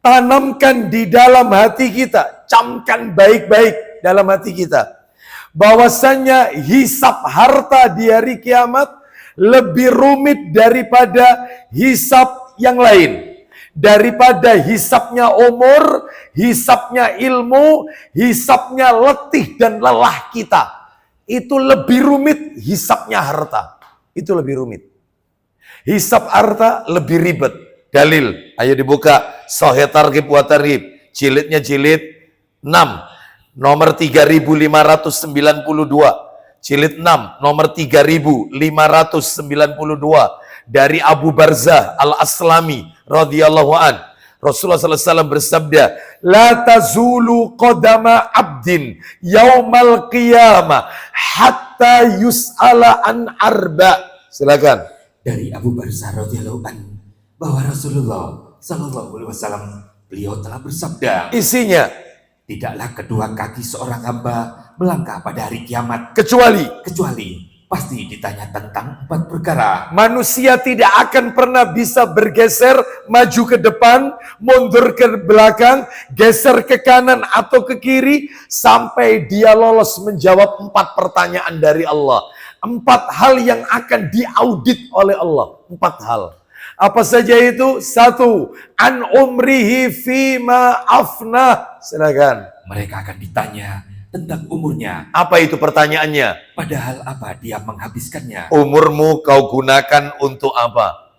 tanamkan di dalam hati kita, camkan baik-baik dalam hati kita, bahwasannya hisab harta di hari kiamat lebih rumit daripada hisab yang lain. Daripada hisabnya umur, hisabnya ilmu, hisabnya letih dan lelah kita. Itu lebih rumit hisabnya harta. Itu lebih rumit. Hisab harta lebih ribet. Dalil, ayo dibuka. Sahih Targhib wa Tarhib. Jilidnya jilid 6. Nomor 3592. Jilid 6. Nomor 3592. Dari Abu Barzah Al-Aslami radhiyallahu an. Rasulullah SAW bersabda, la tazulu qadama abdin yaumal qiyamah hatta yus'ala an arba. Silakan. Dari Abu Barzah radhiyallahu an bahwa Rasulullah sallallahu alaihi wasallam beliau telah bersabda, Isinya, tidaklah kedua kaki seorang hamba melangkah pada hari kiamat kecuali pasti ditanya tentang 4 perkara. manusia tidak akan pernah bisa bergeser maju ke depan, mundur ke belakang, geser ke kanan atau ke kiri sampai dia lolos menjawab 4 pertanyaan dari Allah. 4 hal yang akan diaudit oleh Allah. 4 hal. Apa saja itu? 1. An umrihi fima afnah. Silakan. Mereka akan ditanya tentang umurnya. Apa itu pertanyaannya? Padahal apa dia menghabiskannya? Umurmu kau gunakan untuk apa?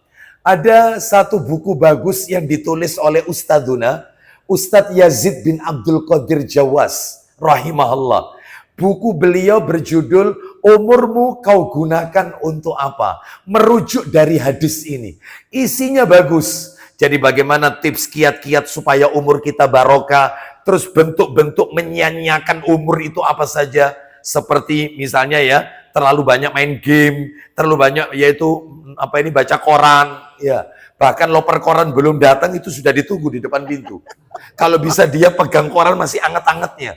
Ada satu buku bagus yang ditulis oleh Ustadzuna, Ustadz Yazid bin Abdul Qadir Jawas, rahimahullah. Buku beliau berjudul Umurmu kau gunakan untuk apa? Merujuk dari hadis ini. Isinya bagus. Jadi bagaimana tips kiat-kiat supaya umur kita barokah. Terus bentuk-bentuk menyia-nyiakan umur itu apa saja. Seperti misalnya ya, terlalu banyak main game. Terlalu banyak yaitu baca koran. Ya, bahkan loper koran belum datang itu sudah ditunggu di depan pintu. Kalau bisa dia pegang koran masih anget-angetnya.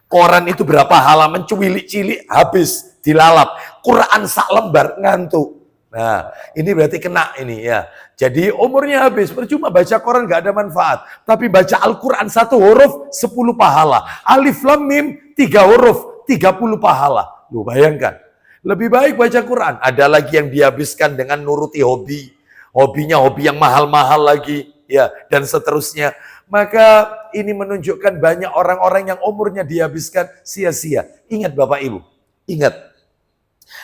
Koran itu berapa halaman, cilik-cilik, habis, dilalap. Quran sak lembar, ngantuk. Nah, ini berarti kena ini ya. Jadi umurnya habis, percuma baca koran gak ada manfaat. Tapi baca Al-Quran 1 huruf, 10 pahala. Alif Lam Mim, 3 huruf, 30 pahala. Lu bayangkan. Lebih baik baca Quran. Ada lagi yang dihabiskan dengan nuruti hobi. Hobinya hobi yang mahal-mahal lagi. Ya, dan seterusnya. Maka ini menunjukkan banyak orang-orang yang umurnya dihabiskan sia-sia. Ingat Bapak Ibu, ingat.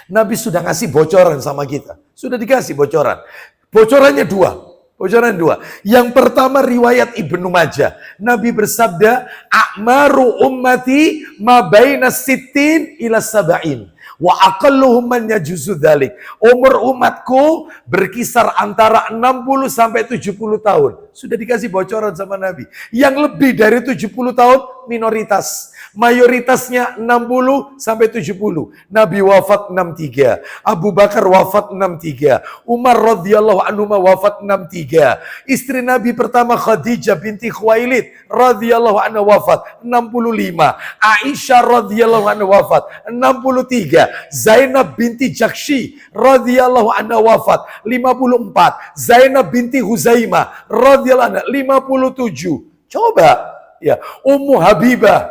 Nabi sudah ngasih bocoran sama kita. Sudah dikasih bocoran. Bocorannya 2. Bocoran 2. Yang pertama riwayat Ibnu Majah. Nabi bersabda, "A'maru ummati ma baina sittin ila sab'in. Wa aqalluhum man yajuzu dzalik." Umur umatku berkisar antara 60 sampai 70 tahun. Sudah dikasih bocoran sama Nabi. Yang lebih dari 70 tahun minoritas. Mayoritasnya 60 sampai 70. Nabi wafat 63. Abu Bakar wafat 63. Umar radhiyallahu anhu wafat 63. Istri Nabi pertama Khadijah binti Khuwailid radhiyallahu anha wafat 65. Aisyah radhiyallahu anha wafat 63. Zainab binti Jakshi radhiyallahu anha wafat 54. Zainab binti Huzaimah radhiyallahu anha 57. Coba ya, Ummu Habibah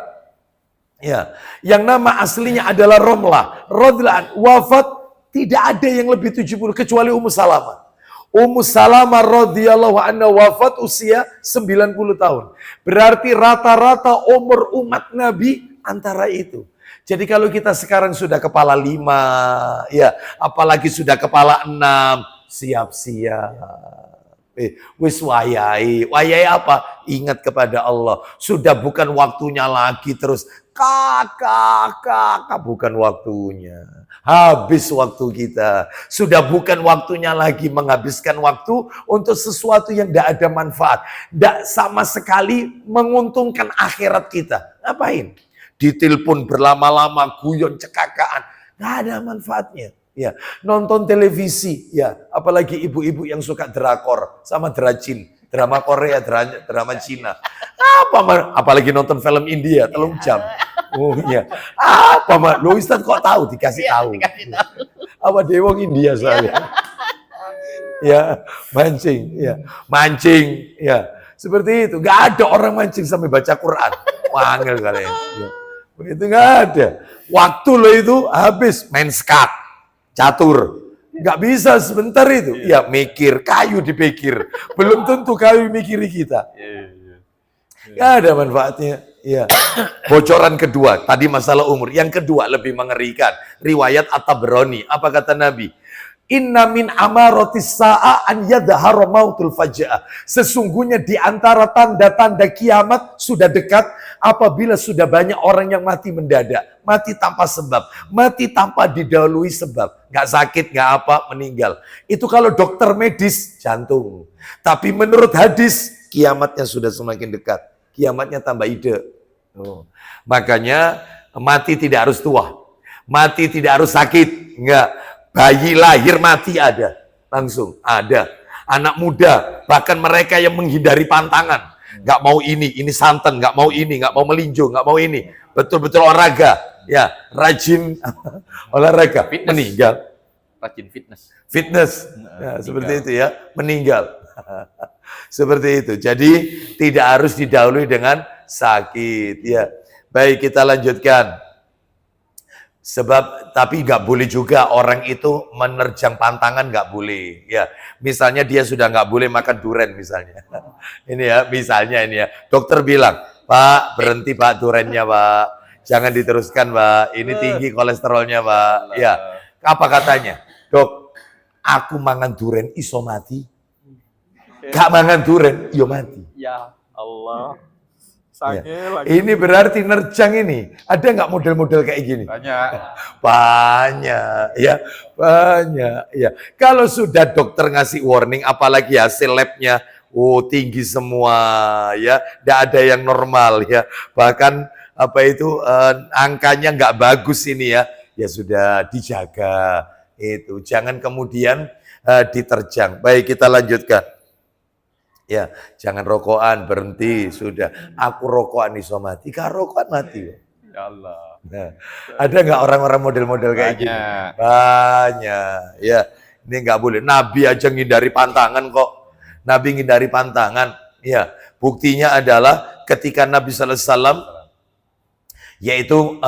ya, yang nama aslinya adalah Romlah radhiyallahu anha wafat tidak ada yang lebih 70 kecuali Ummu Salamah. Ummu Salamah radhiyallahu anha wafat usia 90 tahun. Berarti rata-rata umur umat Nabi antara itu. Jadi kalau kita sekarang sudah kepala 5, ya, apalagi sudah kepala 6, siap-siap. Wis wayai. Wayai apa? Ingat kepada Allah. Sudah bukan waktunya lagi terus kakak, bukan waktunya. Habis waktu kita. Sudah bukan waktunya lagi menghabiskan waktu untuk sesuatu yang tidak ada manfaat. Tidak sama sekali menguntungkan akhirat kita. Ngapain? Ditelepon berlama-lama, guyon, cekakaan. Nggak ada manfaatnya. Ya, nonton televisi, ya, apalagi ibu-ibu yang suka drakor sama dracin, drama Korea, drama Cina. Apalagi nonton film India, 3 jam. Oh iya. Apa mak? Lo Ustaz kok tahu? Dikasih tahu. Apa dewang India soalnya. Ya, mancing, ya. Mancing, ya. Seperti itu. Gak ada orang mancing sampai baca Quran. Wangil kalian. Ya. Begitu nggak ada. Waktu lo itu habis main skak, catur. Nggak bisa sebentar itu. Ya mikir, kayu dipikir. Belum tentu kayu mikiri kita. Nggak ada manfaatnya. Ya. Bocoran kedua, tadi masalah umur. Yang kedua lebih mengerikan. Riwayat At-Tabrani. Apa kata Nabi? Inna min amaratis sa'a an yadhhara mautul faja'ah. Sesungguhnya di antara tanda-tanda kiamat sudah dekat apabila sudah banyak orang yang mati mendadak. Mati tanpa sebab. Mati tanpa didahului sebab. Nggak sakit, nggak apa, meninggal. Itu kalau dokter medis, jantung. Tapi menurut hadis, kiamatnya sudah semakin dekat. Kiamatnya tambah ide. Oh. Makanya mati tidak harus tua. Mati tidak harus sakit. Enggak. Bayi lahir mati ada. Langsung ada. Anak muda. Bahkan mereka yang menghindari pantangan. Enggak mau ini santan. Enggak mau ini. Enggak mau melinjo. Enggak mau ini. Betul-betul olahraga. Ya, rajin olahraga. Fitness. Meninggal. Rajin fitness. Fitness. Ya, seperti itu ya. Meninggal. Seperti itu. Jadi tidak harus didahului dengan sakit. Ya, baik kita lanjutkan. Sebab tapi nggak boleh juga orang itu menerjang pantangan, nggak boleh. Ya, misalnya dia sudah nggak boleh makan duren misalnya. Ini ya, misalnya ini ya. Dokter bilang, Pak berhenti Pak durennya Pak, jangan diteruskan Pak. Ini tinggi kolesterolnya Pak. Ya, apa katanya? Dok, aku mangan duren iso mati. Gak mangan duren, yo mati. Ya Allah. Ya. Ini berarti nerjang ini. Ada nggak model-model kayak gini? Banyak. Banyak, ya, banyak, ya. Kalau sudah dokter ngasih warning, apalagi hasil labnya, oh tinggi semua, ya, tidak ada yang normal, ya. Bahkan apa itu angkanya nggak bagus ini ya, ya sudah dijaga itu. Jangan kemudian diterjang. Baik, kita lanjutkan. Ya, jangan rokokan, berhenti, sudah. Aku rokokan iso mati, rokokan mati. Ya Allah. Nah, ada nggak orang-orang model-model kayak gini? Banyak. Ya, ini nggak boleh. Nabi aja ngindari pantangan kok. Nabi ngindari pantangan. Ya, buktinya adalah ketika Nabi Sallallahu Alaihi Wasallam, yaitu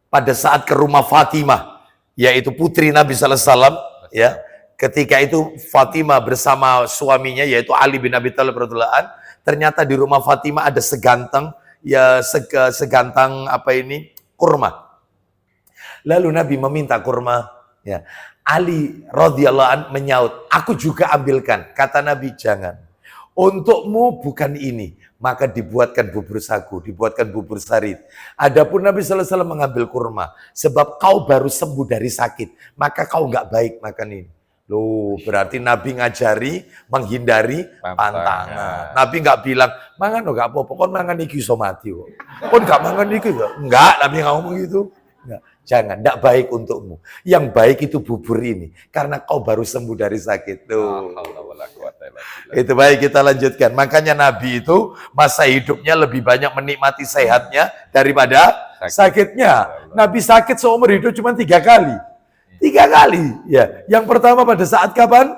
pada saat ke rumah Fatimah, yaitu putri Nabi Sallallahu Alaihi Wasallam, ya. Ketika itu Fatimah bersama suaminya yaitu Ali bin Abi Thalib radhiyallahu anhu, ternyata di rumah Fatimah ada segantang kurma. Lalu Nabi meminta kurma, ya. Ali radhiyallahu anhu menyaut, "Aku juga ambilkan." Kata Nabi, "Jangan. Untukmu bukan ini." Maka dibuatkan bubur sagu, dibuatkan bubur sarit. Adapun Nabi sallallahu alaihi wasallam mengambil kurma, sebab kau baru sembuh dari sakit, maka kau nggak baik makan ini. Loh, berarti Nabi ngajari menghindari pantangan. Nabi nggak bilang, mangan nggak apa-apa, kon mangan iki iso mati kok. Kon nggak mangan iki enggak, Nabi nggak ngomong gitu. Enggak. Jangan, tidak baik untukmu. Yang baik itu bubur ini, karena kau baru sembuh dari sakit. Tuh. Itu baik, kita lanjutkan. Makanya Nabi itu masa hidupnya lebih banyak menikmati sehatnya daripada sakitnya. Nabi sakit seumur hidup cuma 3 kali. 3 kali, ya. Yang pertama pada saat kapan?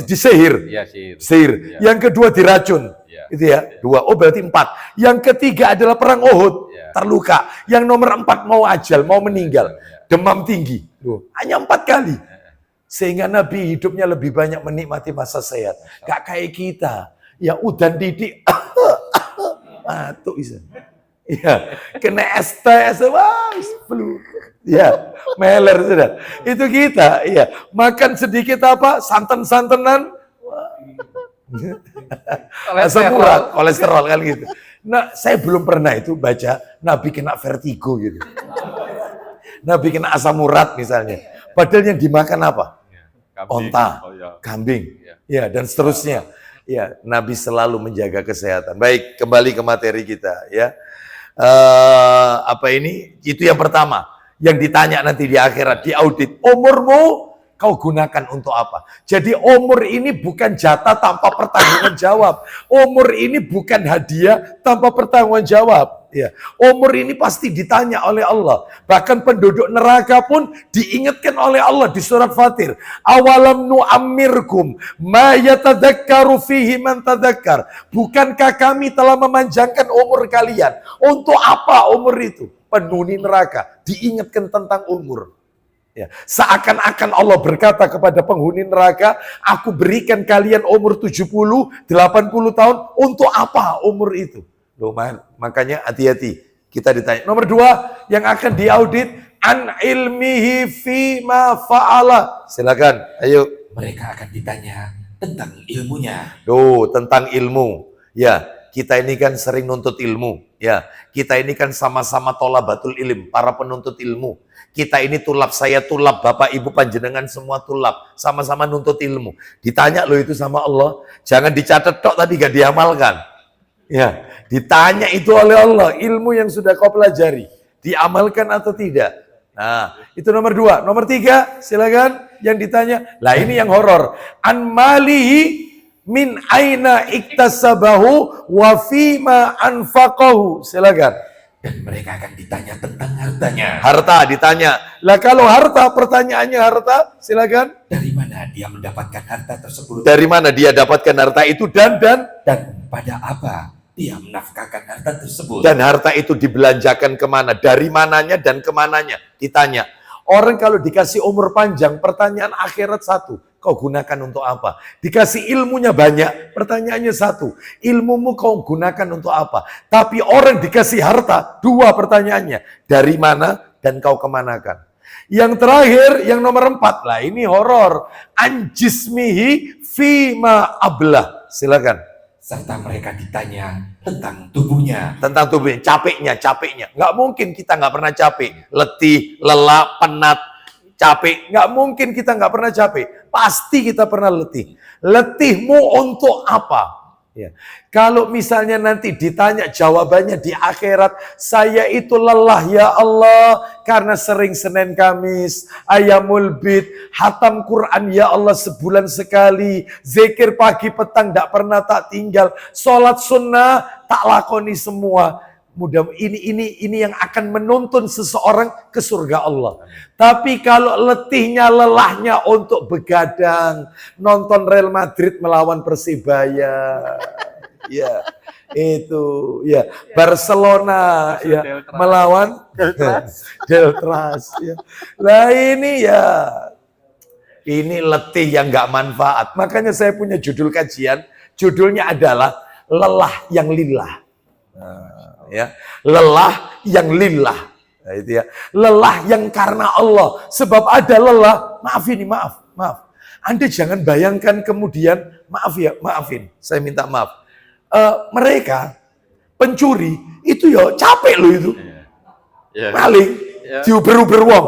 Disihir. Ya, sihir. Ya. Yang kedua diracun. Ya. Itu ya, 2. Oh berarti 4. Yang ketiga adalah perang Uhud. Ya. Terluka. Yang nomor 4 mau ajal, mau meninggal. Ya. Demam tinggi. Hanya 4 kali. Sehingga Nabi hidupnya lebih banyak menikmati masa sehat. Gak kayak kita. Ya udan didik. Matuk bisa. Ya, kena STS, wah, flu. Ya, meler sudah. Itu kita, ya. Makan sedikit apa? Santan-santanan. Asam urat, kolesterol kan gitu. Nah, saya belum pernah itu baca Nabi kena vertigo gitu. Nabi kena asam urat misalnya. Padahal yang dimakan apa? Onta, kambing, ya dan seterusnya. Ya, Nabi selalu menjaga kesehatan. Baik, kembali ke materi kita, ya. Apa ini? Itu yang pertama. Yang ditanya nanti di akhirat, di audit. Umurmu kau gunakan untuk apa? Jadi umur ini bukan jatah tanpa pertanggungan jawab. Umur ini bukan hadiah tanpa pertanggungan jawab. Ya. Umur ini pasti ditanya oleh Allah. Bahkan penduduk neraka pun diingatkan oleh Allah di surat Fatir. Awalam nu'ammirkum ma yatadakkaru fihi man tadakkar. Bukankah kami telah memanjangkan umur kalian? Untuk apa umur itu? Penghuni neraka diingatkan tentang umur. Ya, seakan-akan Allah berkata kepada penghuni neraka, aku berikan kalian umur 70, 80 tahun, untuk apa umur itu? Loh, makanya hati-hati, kita ditanya. Nomor 2, yang akan diaudit, an ilmihi fima fa'ala. Silakan, ayo. Mereka akan ditanya tentang ilmunya. Loh, tentang ilmu. Ya, kita ini kan sering nuntut ilmu. Ya, kita ini kan sama-sama tholabatul ilm, para penuntut ilmu. Kita ini tulab, saya tulab, Bapak Ibu panjenengan semua tulab, sama-sama nuntut ilmu. Ditanya loh itu sama Allah, jangan dicatat tok tapi gak diamalkan. Ya, ditanya itu oleh Allah, ilmu yang sudah kau pelajari, diamalkan atau tidak. Nah, itu nomor 2. Nomor 3, silakan yang ditanya. Lah ini yang horor. An malihi min aina iktasabahu wa fima anfaqahu. Silakan. Dan mereka akan ditanya tentang hartanya. Harta ditanya. Lah kalau harta, pertanyaannya harta, silakan. Dari mana dia mendapatkan harta tersebut? Dari mana dia dapatkan harta itu dan pada apa dia menafkahkan harta tersebut? dan harta itu dibelanjakan kemana? Dari mananya dan kemananya? Ditanya. Orang kalau dikasih umur panjang, pertanyaan akhirat satu, kau gunakan untuk apa? Dikasih ilmunya banyak, pertanyaannya satu, ilmumu kau gunakan untuk apa? Tapi orang dikasih harta, 2 pertanyaannya, dari mana dan kau kemanakan? Yang terakhir, yang nomor 4, lah ini horor, anjismihi fima ablah. Silakan. Serta mereka ditanya tentang tubuhnya. Tentang tubuhnya, capeknya. Nggak mungkin kita nggak pernah capek. Letih, lelah, penat, capek. Nggak mungkin kita nggak pernah capek. Pasti kita pernah letih. Letihmu untuk apa? Ya. Kalau misalnya nanti ditanya jawabannya di akhirat, saya itu lelah ya Allah karena sering Senin Kamis, ayamul bid, hatam Quran ya Allah sebulan sekali, zikir pagi petang tidak pernah tak tinggal, sholat sunnah tak lakoni semua. Mudah ini yang akan menuntun seseorang ke surga Allah. Tapi kalau letihnya, lelahnya untuk begadang, nonton Real Madrid melawan Persibaya, ya itu, ya Barcelona, ya melawan Deltras, ya. Lah ini ya, ini letih yang nggak manfaat. Makanya saya punya judul kajian, judulnya adalah lelah yang lillah. Ya, lelah yang lillah. Nah, itu ya. Lelah yang karena Allah. Sebab ada lelah, maaf. Anda jangan bayangkan kemudian, maafin, saya minta maaf. Mereka pencuri itu ya capek loh itu. Maling, diuber-uber wong.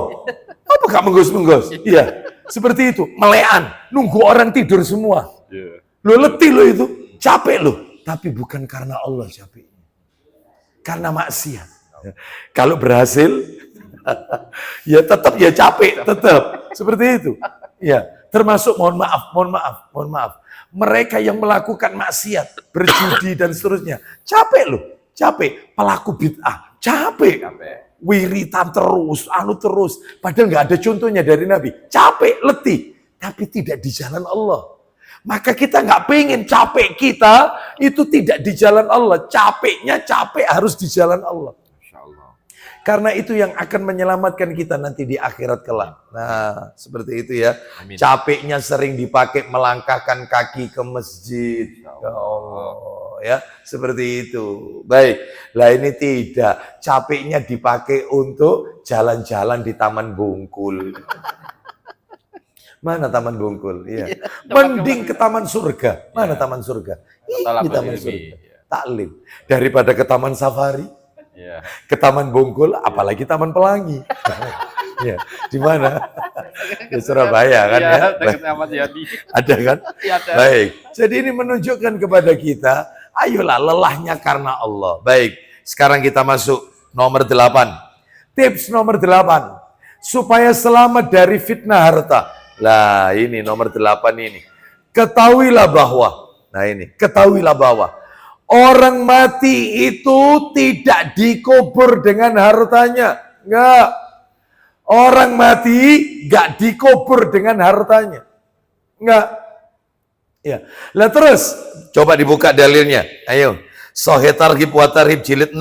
Apa gak menggos-menggos? Iya, seperti itu. Melean, nunggu orang tidur semua. Lo letih lo itu, capek lo. Tapi bukan karena Allah capek. Karena maksiat. Kalau berhasil, ya tetap ya capek, tetap. Seperti itu. Ya, termasuk mohon maaf. Mereka yang melakukan maksiat, berjudi dan seterusnya. Capek loh, capek. Pelaku bid'ah, capek. Wiritan terus, terus. Padahal nggak ada contohnya dari Nabi. Capek, letih. Tapi tidak di jalan Allah. Maka kita nggak pengen capek kita itu tidak di jalan Allah. Capeknya capek harus di jalan Allah. Karena itu yang akan menyelamatkan kita nanti di akhirat kelak. Nah, seperti itu ya. Amin. Capeknya sering dipakai melangkahkan kaki ke masjid. Ya Allah, ya, seperti itu. Baik. Lah ini tidak. Capeknya dipakai untuk jalan-jalan di Taman Bungkul. Mana Taman Bungkul? Iya. Mending ke Taman Surga. Mana Taman Surga? Di Taman Surga. Taklim. Daripada ke Taman Safari. Ya. Ke Taman Bungkul, apalagi Taman Pelangi. Ya, di mana? Di Surabaya kan ya? Dekat Ahmad Yani. Ada kan? Iya, ada. Baik. Jadi ini menunjukkan kepada kita, ayolah lelahnya karena Allah. Baik, sekarang kita masuk nomor 8. Tips nomor 8. Supaya selamat dari fitnah harta. Lah ini nomor 8 ini. Ketahuilah bahwa, nah ini, ketahuilah bahwa orang mati itu tidak dikubur dengan hartanya. Enggak. Orang mati enggak dikubur dengan hartanya. Enggak. Ya. Lah terus, coba dibuka dalilnya. Ayo. Sahih Targhib wa Tarhib jilid 6.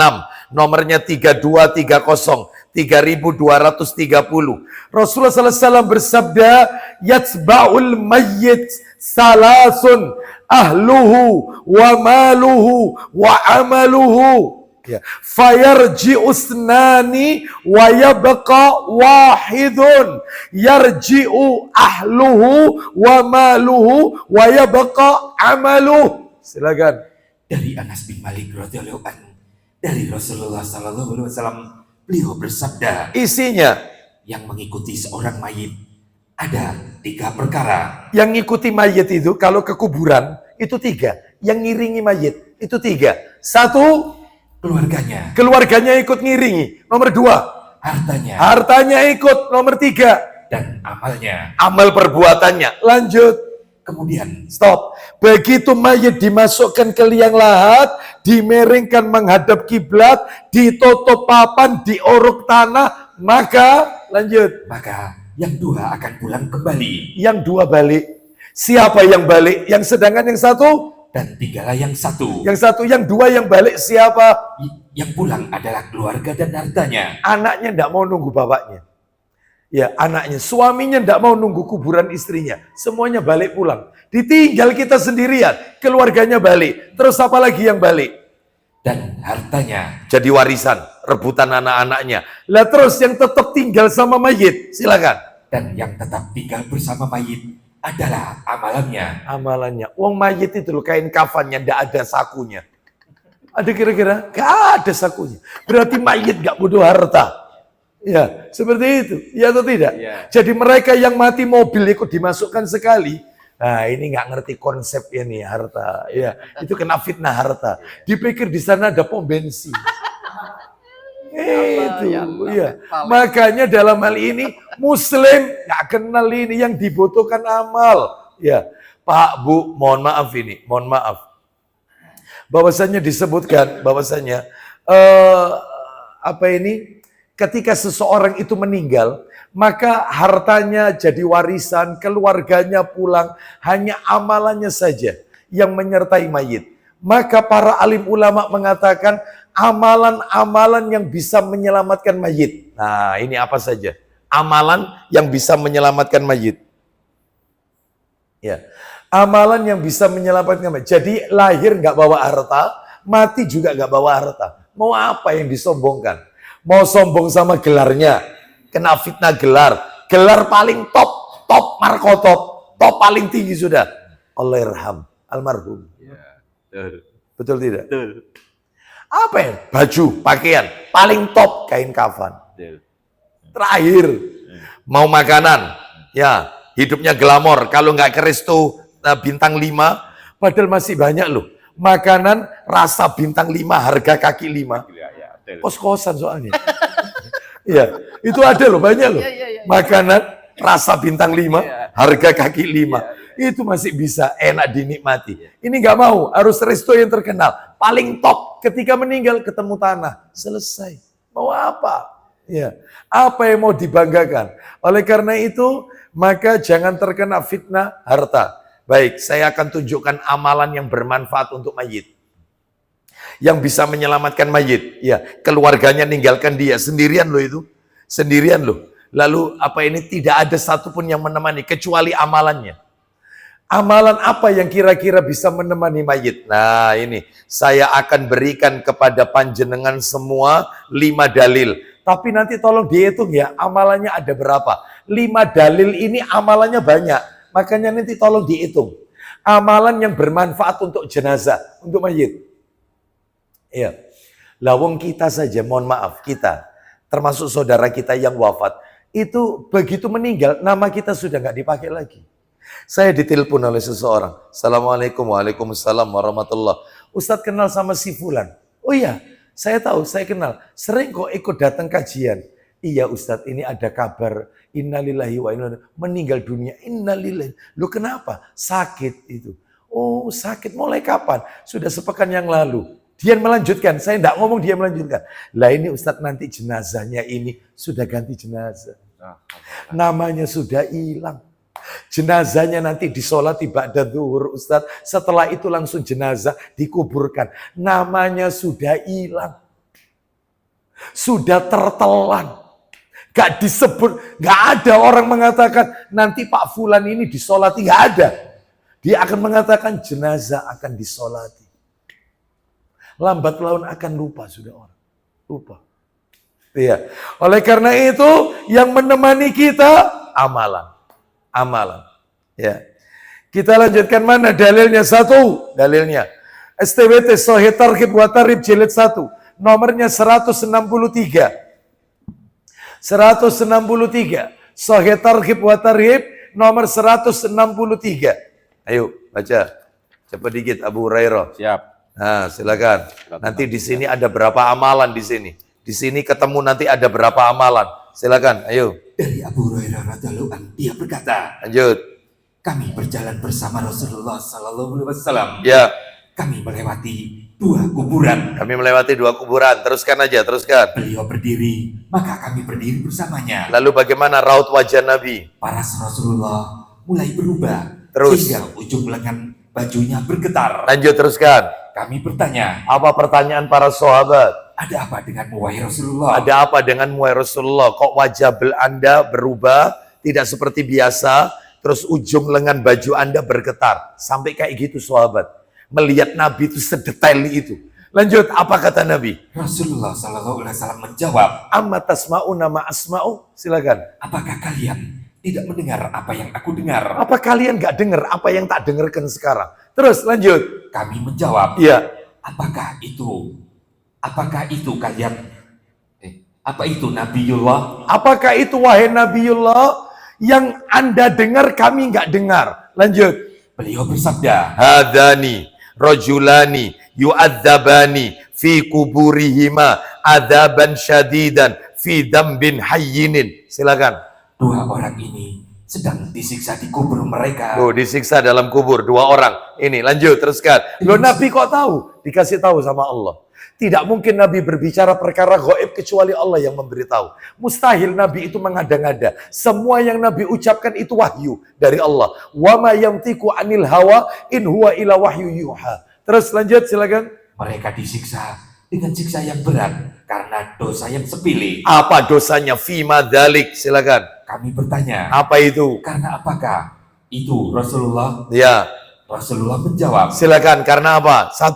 Nomornya 3230. 3230. Rasulullah SAW bersabda, yatsba'ul mayyit salasun ahluhu wa maluhu wa amaluhu. Ya. Fayarji'u usnani wa yabqa wahidun. Yarji'u ahluhu wa maluhu wa yabqa amaluhu. Silakan. Dari Anas bin Malik radhiyallahu anhu, dari Rasulullah sallallahu alaihi wasallam, beliau bersabda, Isinya, yang mengikuti seorang mayit ada 3 perkara. yang ngikuti mayit itu kalau ke kuburan itu 3. Yang ngiringi mayit itu 3. 1, Keluarganya, keluarganya ikut ngiringi. Nomor 2, hartanya ikut. Nomor 3, dan amalnya. amal perbuatannya. Lanjut. Kemudian Stop. Begitu mayit dimasukkan ke liang lahat, dimiringkan menghadap kiblat, ditutup papan, diuruk tanah, maka lanjut. maka yang 2 akan pulang kembali, Yang 2 balik. Siapa yang balik? Yang sedangkan yang 1? dan tinggallah yang 1. Yang 1, yang 2 yang balik siapa? Yang pulang adalah keluarga dan hartanya. Anaknya tidak mau nunggu bapaknya. Ya, anaknya, suaminya tidak mau nunggu kuburan istrinya. Semuanya balik pulang. Ditinggal kita sendirian, keluarganya balik. Terus apa lagi yang balik? Dan hartanya. Jadi warisan, rebutan anak-anaknya. Lah terus yang tetap tinggal sama mayit, silakan. Dan yang tetap tinggal bersama mayit adalah amalannya. Amalannya. Uang mayit itu loh, kain kafannya tidak ada sakunya. Ada kira-kira? Gak ada sakunya. Berarti mayit gak butuh harta. Ya, seperti itu. Ya atau tidak? Ya. Jadi mereka yang mati mobil ikut dimasukkan sekali. Nah, ini nggak ngerti konsepnya nih harta. Ya, itu kena fitnah harta. Dipikir di sana ada pom bensin. Itu, ya. Makanya dalam hal ini Muslim nggak kenal ini, yang dibutuhkan amal. Ya, Pak, Bu, mohon maaf ini, mohon maaf. Bahwasanya disebutkan, bahwasanya apa ini? Ketika seseorang itu meninggal, maka hartanya jadi warisan, keluarganya pulang, hanya amalannya saja yang menyertai mayit. Maka para alim ulama mengatakan amalan-amalan yang bisa menyelamatkan mayit. Nah, ini apa saja? Amalan yang bisa menyelamatkan mayit. Ya, amalan yang bisa menyelamatkan mayit. Jadi lahir nggak bawa harta, mati juga nggak bawa harta. Mau apa yang disombongkan? Mau sombong sama gelarnya, kena fitnah gelar. Gelar paling top, top markotop, top paling tinggi sudah. Allahyarham, almarhum. Ya. Betul tidak? Betul. Apa ya? Baju, pakaian, paling top kain kafan. Betul. Terakhir, mau makanan, ya hidupnya glamor. Kalau nggak keris tuh bintang 5, padahal masih banyak loh. Makanan rasa bintang 5, harga kaki 5. Kos-kosan soalnya. Iya, itu ada loh, banyak loh. Makanan rasa bintang 5, harga kaki 5. Itu masih bisa enak dinikmati. Ini nggak mau, harus resto yang terkenal. Paling top, ketika meninggal ketemu tanah. Selesai. Mau apa? Ya, apa yang mau dibanggakan? Oleh karena itu, maka jangan terkena fitnah harta. Baik, saya akan tunjukkan amalan yang bermanfaat untuk mayit. yang bisa menyelamatkan mayit. Ya, keluarganya ninggalkan dia sendirian loh itu. Sendirian loh. Lalu apa ini tidak ada satupun yang menemani kecuali amalannya. Amalan apa yang kira-kira bisa menemani mayit? Nah ini, saya akan berikan kepada panjenengan semua 5 dalil. Tapi nanti tolong dihitung ya, amalannya ada berapa. 5 dalil ini amalannya banyak. Makanya nanti tolong dihitung. Amalan yang bermanfaat untuk jenazah, untuk mayit. Iya. Lawang kita saja, mohon maaf, kita, termasuk saudara kita yang wafat, itu begitu meninggal, nama kita sudah nggak dipakai lagi. Saya ditelepon oleh seseorang. Assalamualaikum, waalaikumsalam warahmatullah. Ustadz kenal sama si Fulan. Oh iya, saya tahu, saya kenal. Sering kok ikut datang kajian. Iya Ustadz, ini ada kabar innalillahi wa inna meninggal dunia. Innalillahi. Lu kenapa? Sakit itu. Oh sakit, mulai kapan? Sudah sepekan yang lalu. Dia melanjutkan, saya tidak ngomong, dia melanjutkan. Lah ini Ustadz nanti jenazahnya ini sudah ganti jenazah. Namanya sudah hilang. Jenazahnya nanti disolati ba'da zuhur Ustadz. Setelah itu langsung jenazah dikuburkan. Namanya sudah hilang. Sudah tertelan. Gak disebut, gak ada orang mengatakan nanti Pak Fulan ini disolati, gak ada. Dia akan mengatakan jenazah akan disolati. Lambat laun akan lupa sudah orang. Lupa. Iya. Oleh karena itu yang menemani kita amalan. Amalan. Ya. Kita lanjutkan mana dalilnya? 1. Dalilnya. STWT Sahih Targhib wa Tarhib jilid 1. Nomornya 163. 163. Sahih Targhib wa Tarhib nomor 163. Ayo baca. Cepat dikit Abu Hurairah. Siap. Nah, silakan. Nanti di sini ada berapa amalan di sini. Di sini ketemu nanti ada berapa amalan. Silakan, ayo. Dari Abu Hurairah radhiyallahu anhu, dia berkata, Lanjut. kami berjalan bersama Rasulullah sallallahu alaihi wasallam. Ya, Kami melewati 2 kuburan. kami melewati 2 kuburan. Teruskan aja, teruskan. Beliau berdiri, maka kami berdiri bersamanya. Lalu bagaimana raut wajah Nabi? Paras Rasulullah mulai berubah. Terus. Sehingga ujung lengan bajunya bergetar. Lanjut, teruskan. Kami bertanya, Apa pertanyaan para sahabat? ada apa denganmu wahai Rasulullah? Ada apa denganmu ya Rasulullah? Kok wajah Anda berubah? Tidak seperti biasa. Terus ujung lengan baju Anda bergetar. Sampai kayak gitu sahabat. Melihat Nabi itu sedetail itu. Lanjut, apa kata Nabi? Rasulullah sallallahu alaihi wasallam menjawab, Amma tasma'u nama asma'u? Silakan. apakah kalian tidak mendengar apa yang aku dengar? Apa kalian gak dengar apa yang tak dengarkan sekarang? Terus lanjut. Kami menjawab, Iya. apakah itu kalian? Apa itu Nabiullah? Apakah itu wahai Nabiullah yang Anda dengar kami gak dengar? Lanjut. Beliau bersabda, Hadani rajulani yu'adzabani fi kuburihima adzaban syadidan fi dambin hayyinin. Silakan. 2 orang ini sedang disiksa di kubur mereka. Oh, disiksa dalam kubur 2 orang. Ini lanjut teruskan. Loh Nabi kok tahu? Dikasih tahu sama Allah. Tidak mungkin Nabi berbicara perkara gaib kecuali Allah yang memberitahu. Mustahil Nabi itu mengada-ngada. Semua yang Nabi ucapkan itu wahyu dari Allah. Wa ma yantiqu anil hawa in huwa illa wahyu yuha. Terus lanjut silakan. Mereka disiksa dengan siksa yang berat karena dosa yang sepele. Apa dosanya? Fima dzalik. Silakan. Kami bertanya, Apa itu? karena apakah itu Rasulullah? Ya, Rasulullah menjawab, silakan. Karena apa? 1,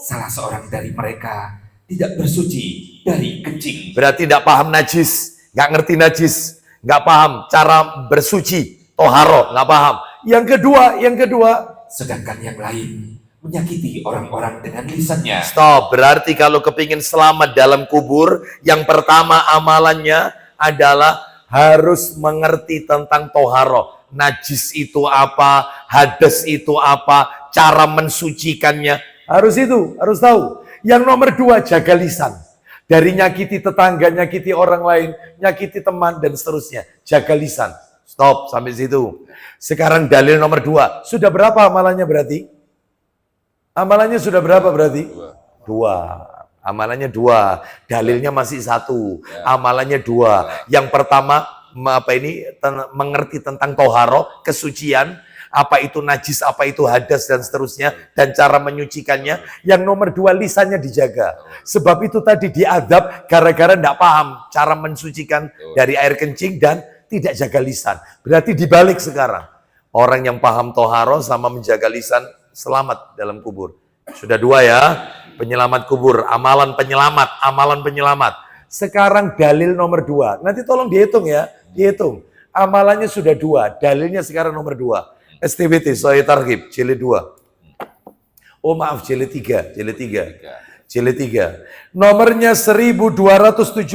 salah seorang dari mereka tidak bersuci dari kencing. berarti tidak paham najis, nggak ngerti najis, nggak paham cara bersuci, toharo, nggak paham. Yang kedua, Sedangkan yang lain menyakiti orang-orang dengan lisannya. stop. Berarti kalau kepingin selamat dalam kubur, yang pertama amalannya adalah harus mengerti tentang toharo. Najis itu apa, hadas itu apa, cara mensucikannya. Harus tahu. Yang nomor 2, jaga lisan. Dari nyakiti tetangga, nyakiti orang lain, nyakiti teman, dan seterusnya. Jaga lisan. Stop, sampai situ. Sekarang dalil nomor 2. Sudah berapa amalannya berarti? Amalannya sudah berapa berarti? 2. Amalannya 2. Dalilnya masih 1. Amalannya 2. Yang pertama, mengerti tentang toharo, kesucian. Apa itu najis, apa itu hadas dan seterusnya, dan cara menyucikannya. Yang nomor 2 lisannya dijaga. Sebab itu tadi diadab gara-gara tidak paham cara mensucikan dari air kencing dan tidak jaga lisan. Berarti dibalik sekarang. Orang yang paham toharo sama menjaga lisan selamat dalam kubur. Sudah 2 ya, penyelamat kubur, amalan penyelamat. Sekarang dalil nomor 2. Nanti tolong dihitung ya, dihitung. Amalannya sudah 2, dalilnya sekarang nomor 2. STBT, Sahih Targhib, jilid 2. Oh maaf, jilid 3. Nomornya 1217.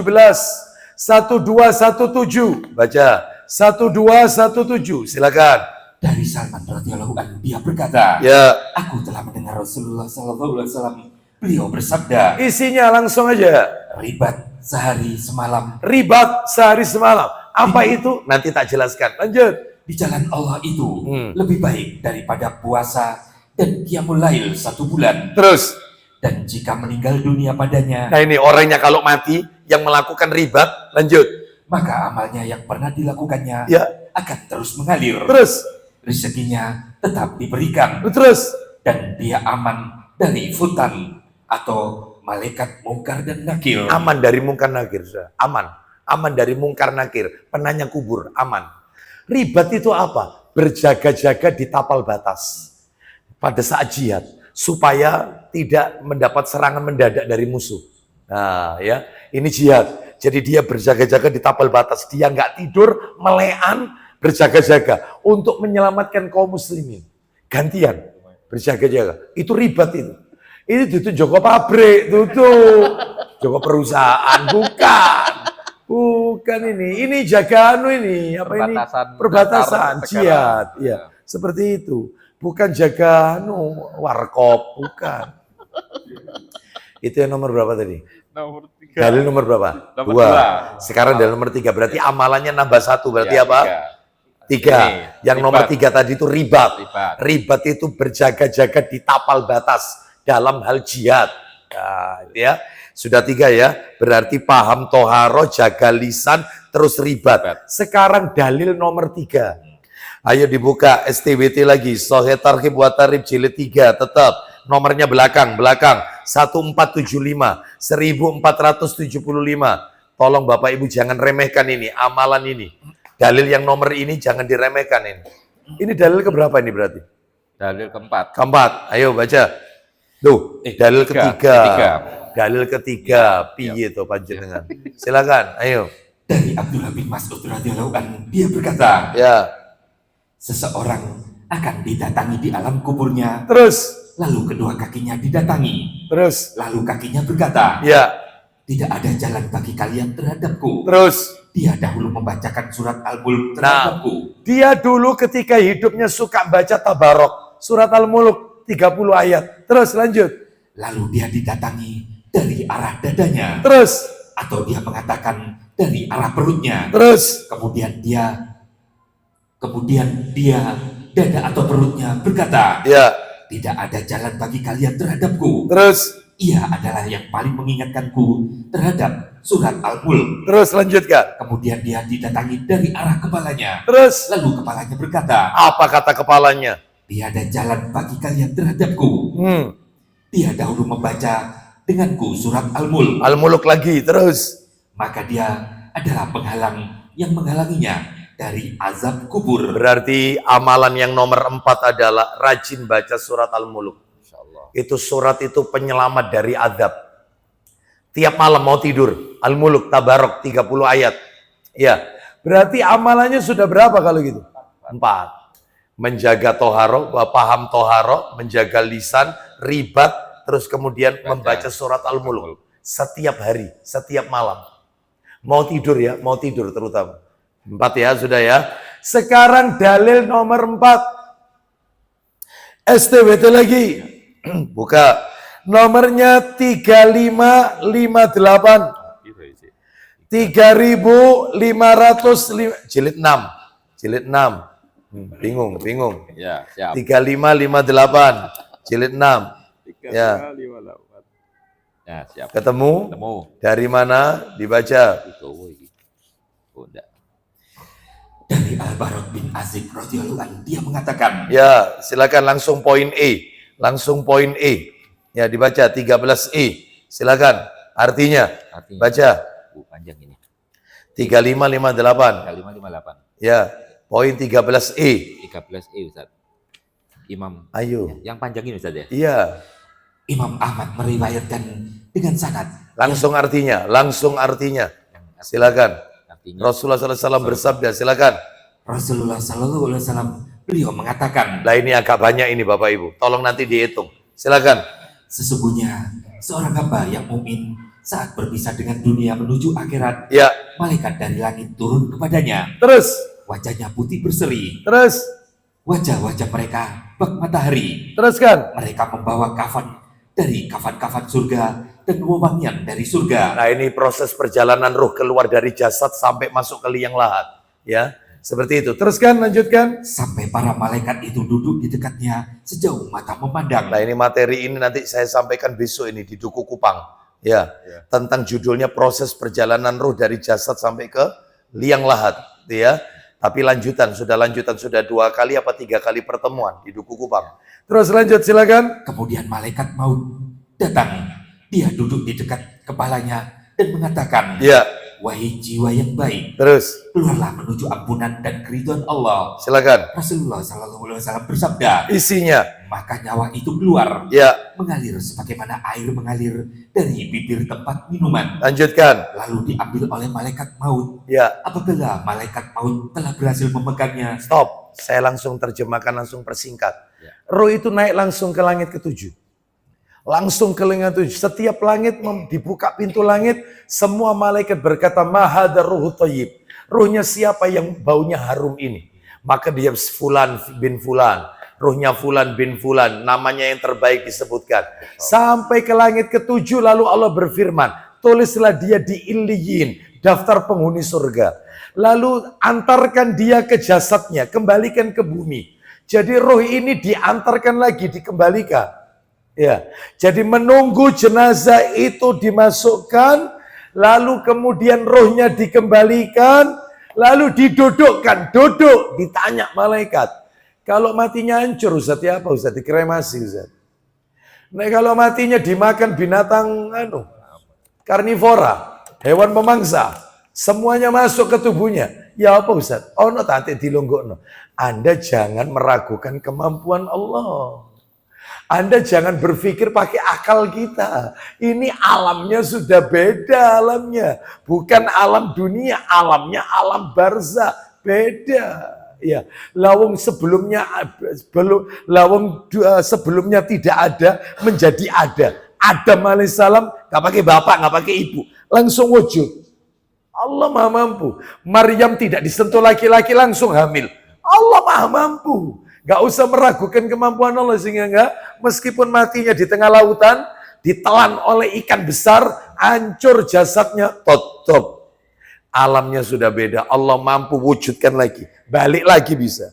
1217. Baca. 1217. Silakan. Dari Salman radhiyallahu anhu dia berkata, Ya. aku telah mendengar Rasulullah sallallahu alaihi wasallam beliau bersabda, Isinya langsung aja. ribat sehari semalam Ribat sehari semalam. Apa itu? Nanti tak jelaskan. Lanjut. di jalan Allah itu lebih baik daripada puasa dan qiyamul lail 1 bulan. Terus. Dan jika meninggal dunia padanya, Nah ini orangnya kalau mati yang melakukan ribat. Lanjut. maka amalnya yang pernah dilakukannya Ya. akan terus mengalir. Terus. Rezekinya tetap diberikan Terus. dan dia aman dari futan atau malaikat mungkar dan nakir. Aman dari mungkar nakir. Aman. Aman dari mungkar nakir. Penanya kubur. Aman. Ribat itu apa? Berjaga-jaga di tapal batas. Pada saat jihad. Supaya tidak mendapat serangan mendadak dari musuh. Nah ya. Ini jihad. Jadi dia berjaga-jaga di tapal batas. Dia nggak tidur, melean, berjaga-jaga. Untuk menyelamatkan kaum muslimin. Gantian. Berjaga-jaga. Itu ribat itu. Ini tuh Joko pabrik, tuh Joko perusahaan, bukan ini jaga ini apa Perbatasan ini perbatasan antar jihad, negara. ya seperti itu, bukan jaga warkop, bukan. Itu yang nomor berapa tadi? Nomor 3. Dalil nomor berapa? Nomor 2. 2. Sekarang dalil nomor 3. Berarti amalannya nambah 1. Berarti apa? 3. Yang ribat. nomor 3 tadi itu ribat. Ribat. Ribat itu berjaga-jaga di tapal batas dalam hal jihad. Nah, ya. Sudah 3 ya. Berarti paham toharo, jaga lisan, terus ribat. Sekarang dalil nomor 3. Ayo dibuka STWT lagi. Sahih Targhib wa Tarhib jilid 3. Tetap. Nomornya belakang. 1475. 1475. Tolong Bapak Ibu jangan remehkan ini. Amalan ini. Dalil yang nomor ini jangan diremehkan ini. Ini dalil keberapa ini berarti? Dalil keempat. Keempat. Ayo baca. Tuh, dalil ketiga. Dalil ketiga. Piye to panjenengan? Silakan. Ayo. Dari Abdullah bin Mas'ud radhiyallahu anhu dia berkata, Ya. seseorang akan didatangi di alam kuburnya, Terus. lalu kedua kakinya didatangi, Terus. lalu kakinya berkata, Ya. tidak ada jalan bagi kalian terhadapku. Terus. Dia dahulu membacakan surat Al-Mulk Nah, terhadapku. dia dulu ketika hidupnya suka baca Tabarok. Surat Al-Mulk 30 ayat. Terus lanjut. Lalu dia didatangi dari arah dadanya, Terus. atau dia mengatakan dari arah perutnya. Terus. Kemudian dia dada atau perutnya berkata, Ya. tidak ada jalan bagi kalian terhadapku. Terus. Ia adalah yang paling mengingatkanku terhadap surat Al-Mulk. Terus lanjutkan. Kemudian dia didatangi dari arah kepalanya. Terus. Lalu kepalanya berkata, Apa kata kepalanya? tiada jalan bagi kalian terhadapku. Dia dahulu membaca denganku surat Al-Mulk. Al-Muluk lagi. Terus. Maka dia adalah penghalang yang menghalanginya dari azab kubur. Berarti amalan yang nomor 4 adalah rajin baca surat Al-Muluk. Itu surat itu penyelamat dari azab. Tiap malam mau tidur. Al-Muluk, Tabarok, 30 ayat. Ya, berarti amalannya sudah berapa kalau gitu? 4. Menjaga toharo, paham toharo, menjaga lisan, ribat, terus kemudian membaca surat Al-Muluk. Setiap hari, setiap malam. Mau tidur ya, mau tidur terutama. 4 ya, sudah ya. Sekarang dalil nomor 4. STWT lagi. Buka. Nomornya 3558. 3505 jilid 6. Jilid 6. Bingung. Ya, siap. 3558 jilid 6. Ya. Ya, siap. Ketemu? Ketemu. Dari mana? Dibaca. Itu, oh, enggak. Dan Dari Al-Barad bin Azib radhiyallahu anhu, dia mengatakan, Ya, silakan langsung poin E. Langsung poin E. Ya, dibaca 13E. Silakan. Artinya, baca. Panjang ini. 3558. 558. Ya, poin 13E. 13E Ustaz. Imam. Ayo. Yang panjang ini Ustaz ya? Iya. Imam Ahmad meriwayatkan dengan sanad. Langsung artinya. Langsung artinya. Silakan. Artinya Rasulullah SAW bersabda, silakan. Rasulullah Sallallahu Alaihi Wasallam beliau mengatakan, Lah ini agak banyak ini Bapak Ibu. Tolong nanti dihitung. Silakan. sesungguhnya seorang hamba yang mukmin saat berpisah dengan dunia menuju akhirat, Ya, malaikat dari langit turun kepadanya. terus. Wajahnya putih berseri, Terus. wajah-wajah mereka bak matahari. Teruskan. Mereka membawa kafan dari kafan-kafan surga dan wewangian dari surga. Nah ini proses perjalanan ruh keluar dari jasad sampai masuk ke liang lahat. Ya, seperti itu. Teruskan, lanjutkan. Sampai para malaikat itu duduk di dekatnya sejauh mata memandang. Nah ini materi ini nanti saya sampaikan besok ini di Duku Kupang. Ya, tentang judulnya proses perjalanan ruh dari jasad sampai ke liang lahat. Ya, tapi lanjutan sudah 2 kali apa 3 kali pertemuan di Duku Kupang. Terus lanjut, silakan. Kemudian malaikat maut datang. Dia duduk di dekat kepalanya dan mengatakan, Ya, wahai jiwa yang baik, terus keluarlah menuju ampunan dan keridhaan Allah. silakan. Rasulullah Sallallahu Alaihi Wasallam bersabda, Isinya. maka nyawa itu keluar, Ya, mengalir sebagaimana air mengalir dari bibir tempat minuman, lanjutkan. lalu diambil oleh malaikat maut. Ya, Apabila malaikat maut telah berhasil memegangnya, stop. Saya langsung terjemahkan, langsung persingkat. Ya. Roh itu naik langsung ke langit ke-7. Langsung ke langit ke-7. Setiap langit dibuka pintu langit, semua malaikat berkata, Mahadar ruhu thayyib. Ruhnya siapa yang baunya harum ini? Maka dia Fulan bin Fulan. Ruhnya Fulan bin Fulan. Namanya yang terbaik disebutkan. Sampai ke langit ke-7 lalu Allah berfirman, tulislah dia di Illiyin, daftar penghuni surga. Lalu antarkan dia ke jasadnya, kembalikan ke bumi. Jadi roh ini diantarkan lagi, dikembalikan. Ya, jadi menunggu jenazah itu dimasukkan, lalu kemudian rohnya dikembalikan, lalu didudukkan, duduk, ditanya malaikat. Kalau matinya hancur, Ustaz, ya apa Ustaz? Dikremasi, Ustaz. Nah, kalau matinya dimakan binatang karnivora, hewan pemangsa, semuanya masuk ke tubuhnya. Ya apa Ustaz? Oh no, tante dilonggokno. Anda jangan meragukan kemampuan Allah. Anda jangan berpikir pakai akal kita. Ini alamnya sudah beda alamnya. Bukan alam dunia, alamnya alam barzah. Beda. Ya, sebelumnya tidak ada menjadi ada. Adam alaihissalam nggak pakai bapak, nggak pakai ibu, langsung wujud. Allah maha mampu. Maryam tidak disentuh laki-laki langsung hamil. Allah maha mampu. Gak usah meragukan kemampuan Allah sehingga meskipun matinya di tengah lautan, ditelan oleh ikan besar, hancur jasadnya, tutup. Alamnya sudah beda. Allah mampu wujudkan lagi, balik lagi bisa.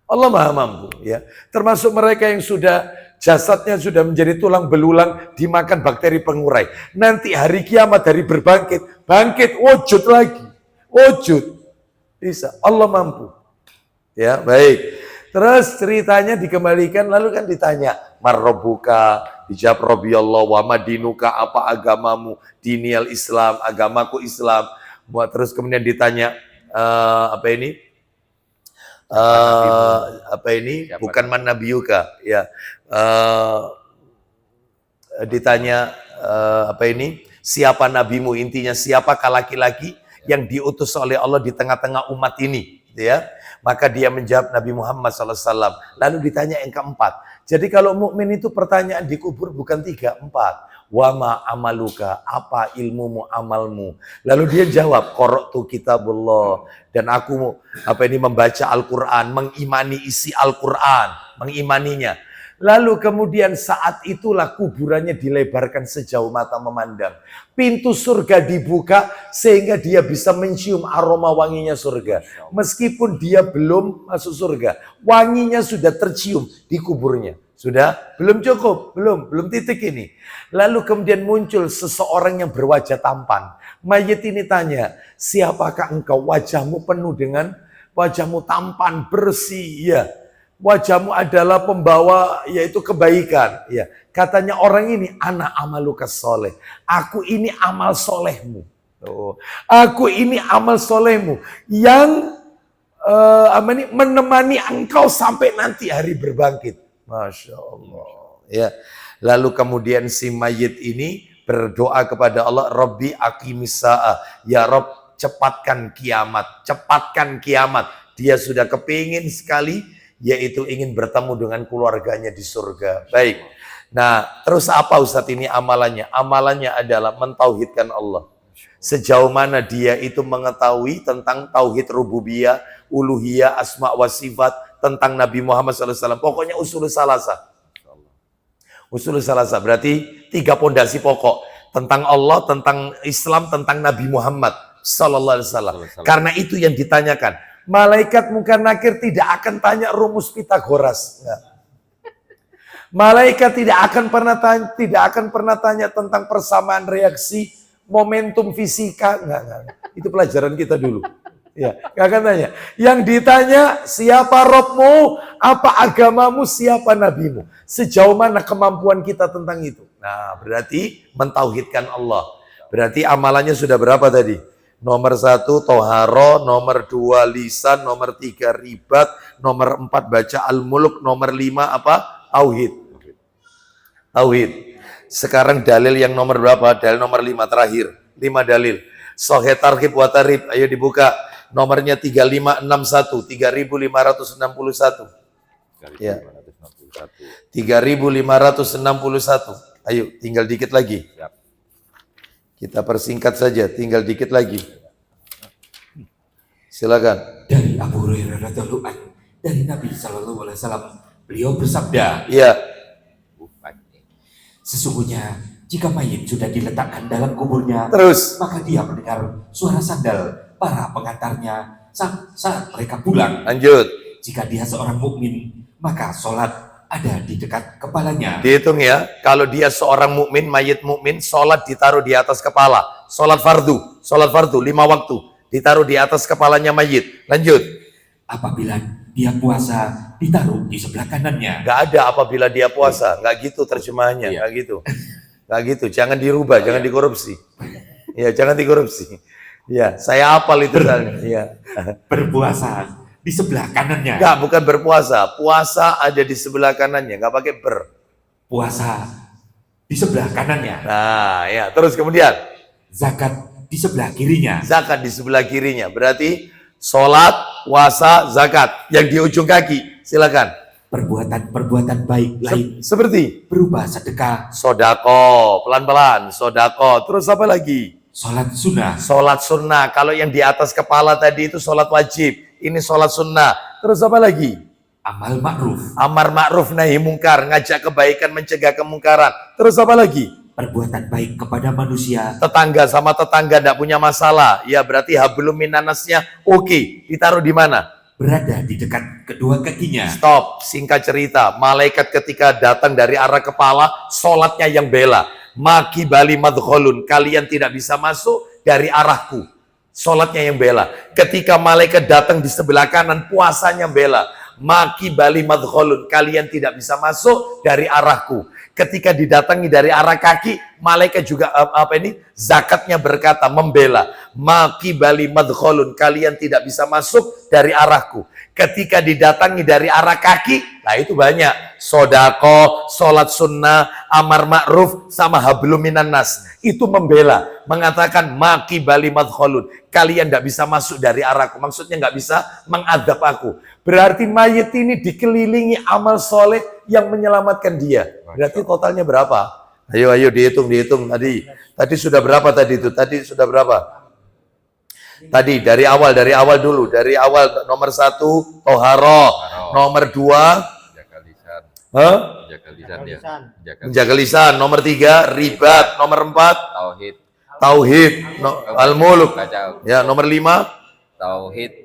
Allah maha mampu, ya. Termasuk mereka yang sudah jasadnya sudah menjadi tulang belulang, dimakan bakteri pengurai. Nanti hari kiamat, hari berbangkit, bangkit, wujud lagi, wujud, bisa. Allah mampu. Ya, baik. Terus ceritanya dikembalikan, lalu kan ditanya, marrobuka, dijawab Rabbi Allah, wa madinuka, apa agamamu, dinial Islam, agamaku Islam. Terus kemudian ditanya, bukan man nabiyuka, ya. Ditanya, siapa nabimu, intinya siapakah laki-laki yang diutus oleh Allah di tengah-tengah umat ini, gitu ya. Maka dia menjawab Nabi Muhammad SAW. Lalu ditanya yang keempat. Jadi kalau mukmin itu pertanyaan di kubur bukan 3, 4. Wama amaluka, apa ilmumu, amalmu. Lalu dia jawab, qara'tu kitabullah. Dan aku membaca Al-Quran, mengimani isi Al-Quran, mengimaninya. Lalu kemudian saat itulah kuburannya dilebarkan sejauh mata memandang. Pintu surga dibuka sehingga dia bisa mencium aroma wanginya surga. Meskipun dia belum masuk surga, wanginya sudah tercium di kuburnya. Sudah? Belum cukup, belum titik ini. Lalu kemudian muncul seseorang yang berwajah tampan. Mayit ini tanya, siapakah engkau? Wajahmu penuh dengan wajahmu tampan, bersih, ya. Wajahmu adalah pembawa yaitu kebaikan, ya. Katanya orang ini ana amalukas soleh. Aku ini amal solehmu. Oh, aku ini amal solehmu yang menemani engkau sampai nanti hari berbangkit. Masya Allah. Ya. Lalu kemudian si mayit ini berdoa kepada Allah, Rabbi aqimis sa'ah. Ya Rob, cepatkan kiamat, cepatkan kiamat. Dia sudah kepingin sekali, yaitu ingin bertemu dengan keluarganya di surga. Baik. Nah, terus apa Ustadz ini amalannya? Amalannya adalah mentauhidkan Allah. Sejauh mana dia itu mengetahui tentang tauhid rububiyah, uluhiyah, asma wa sifat, tentang Nabi Muhammad SAW. Pokoknya usul salasa. Usul salasa berarti 3 pondasi pokok. Tentang Allah, tentang Islam, tentang Nabi Muhammad SAW. Karena itu yang ditanyakan. Malaikat Munkar Nakir tidak akan tanya rumus Pitagoras. Enggak. Malaikat tidak akan pernah tanya tentang persamaan reaksi, momentum fisika. Enggak. Itu pelajaran kita dulu. Ya, enggak akan tanya. Yang ditanya siapa Robmu, apa agamamu, siapa nabimu. Sejauh mana kemampuan kita tentang itu. Nah, berarti mentauhidkan Allah. Berarti amalannya sudah berapa tadi? Nomor 1 toharo, nomor 2 lisan, nomor 3 ribat, nomor 4 baca al-muluk, nomor 5 apa? Tauhid. Tauhid. Sekarang dalil yang nomor berapa? Dalil nomor 5 terakhir. 5 dalil. Sahih targhib wa tarhib. Ayo dibuka. Nomornya 3561, 3561. Ya. 3561. Ayo, tinggal dikit lagi. Kita persingkat saja, tinggal dikit lagi. Silakan. Dari Abu Hurairah radhiyallahu anhu, dari Nabi sallallahu alaihi wasallam, beliau bersabda, Iya. sesungguhnya jika mayit sudah diletakkan dalam kuburnya, Terus. maka dia mendengar suara sandal para pengantarnya saat mereka pulang. Lanjut. Jika dia seorang mukmin, maka sholat ada di dekat kepalanya. Dihitung ya. Kalau dia seorang mukmin, mayit mukmin, sholat ditaruh di atas kepala. Sholat fardu 5 waktu. Ditaruh di atas kepalanya mayit. Lanjut. Apabila dia puasa, ditaruh di sebelah kanannya. Nggak ada apabila dia puasa. Nggak gitu terjemahannya. Nggak gitu. Nggak gitu. Jangan dirubah, jangan dikorupsi. Ya, jangan dikorupsi. Ya, saya hafal itu soalnya. Ya. Berpuasa di sebelah kanannya. Nggak, bukan berpuasa. Puasa ada di sebelah kanannya. Nggak pakai ber. Puasa di sebelah kanannya. Nah, ya. Terus kemudian. Zakat di sebelah kirinya. Zakat di sebelah kirinya. Berarti sholat, puasa, zakat. Yang di ujung kaki. Silakan. Perbuatan baik lain Seperti berupa sedekah, sodako. Pelan-pelan. Sodako. Terus apa lagi? sholat sunnah, Sholat sunnah. Kalau yang di atas kepala tadi itu sholat wajib. Ini sholat sunnah. Terus apa lagi? amal ma'ruf, Amar ma'ruf nahi mungkar. Ngajak kebaikan, mencegah kemungkaran. Terus apa lagi? perbuatan baik kepada manusia, Tetangga sama tetangga tidak punya masalah. Ya berarti hablum minanasnya oke. Ditaruh di mana? berada di dekat kedua kakinya. Stop. Singkat cerita. Malaikat ketika datang dari arah kepala, sholatnya yang bela. Maki bali madkholun. Kalian tidak bisa masuk dari arahku. Sholatnya yang bela. Ketika malaikat datang di sebelah kanan, puasanya bela. Maki bali madkholun. Kalian tidak bisa masuk dari arahku. Ketika didatangi dari arah kaki, malaikat juga zakatnya berkata, membela. Maki bali madkholun. Kalian tidak bisa masuk dari arahku. Ketika didatangi dari arah kaki, nah itu banyak. Sodako, sholat sunnah, amar ma'ruf, sama hablum minan nas. Itu membela. Mengatakan, maki bali madkholun. Kalian tidak bisa masuk dari arahku. Maksudnya nggak bisa mengadab aku. Berarti mayit ini dikelilingi amal soleh yang menyelamatkan dia. Berarti totalnya berapa? Ayo dihitung. Tadi sudah berapa tadi itu? Tadi sudah berapa? Tadi dari awal dulu. Dari awal nomor 1 toharo, nomor 2 Jaga lisan ya. menjaga lisan, nomor 3 ribat, nomor 4 tauhid, al-muluk. Ya, nomor 5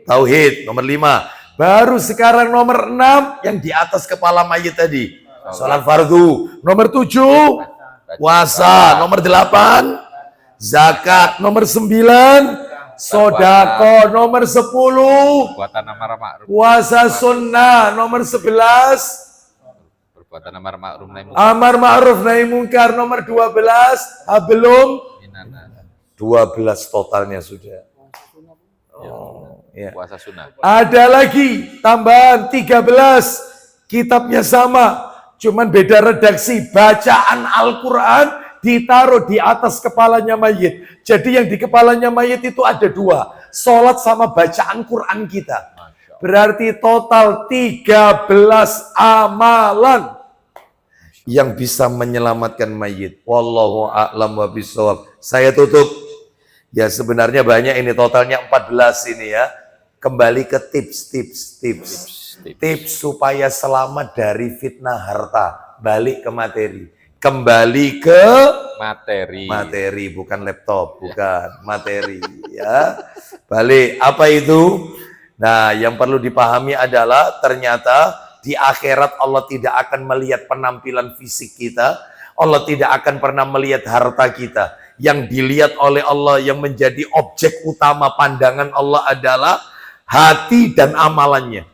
tauhid, nomor 5. Baru sekarang nomor 6 yang di atas kepala mayit tadi. Salat fardu. Nomor 7 puasa. Nomor 8 zakat. Nomor 9 sodako nomor 10, perbuatan amar ma'ruf, puasa sunnah nomor 11, perbuatan amar ma'ruf nahi munkar, amar ma'ruf nahi mungkar nomor 12, belum minana, 12 totalnya sudah. Oh, ya. puasa sunnah. Ada lagi tambahan 13, kitabnya sama, cuman beda redaksi. Bacaan Al-Quran ditaruh di atas kepalanya mayit. Jadi yang di kepalanya mayit itu ada 2, sholat sama bacaan Quran kita. Berarti total 13 amalan yang bisa menyelamatkan mayit. Wallahu a'lam wa bishawab. Saya tutup. Ya sebenarnya banyak ini, totalnya 14 ini ya. Kembali ke tips supaya selamat dari fitnah harta. Balik ke materi. Kembali ke materi, bukan laptop, bukan materi ya. Balik, apa itu? Nah, yang perlu dipahami adalah ternyata di akhirat Allah tidak akan melihat penampilan fisik kita. Allah tidak akan pernah melihat harta kita. Yang dilihat oleh Allah, yang menjadi objek utama pandangan Allah adalah hati dan amalannya.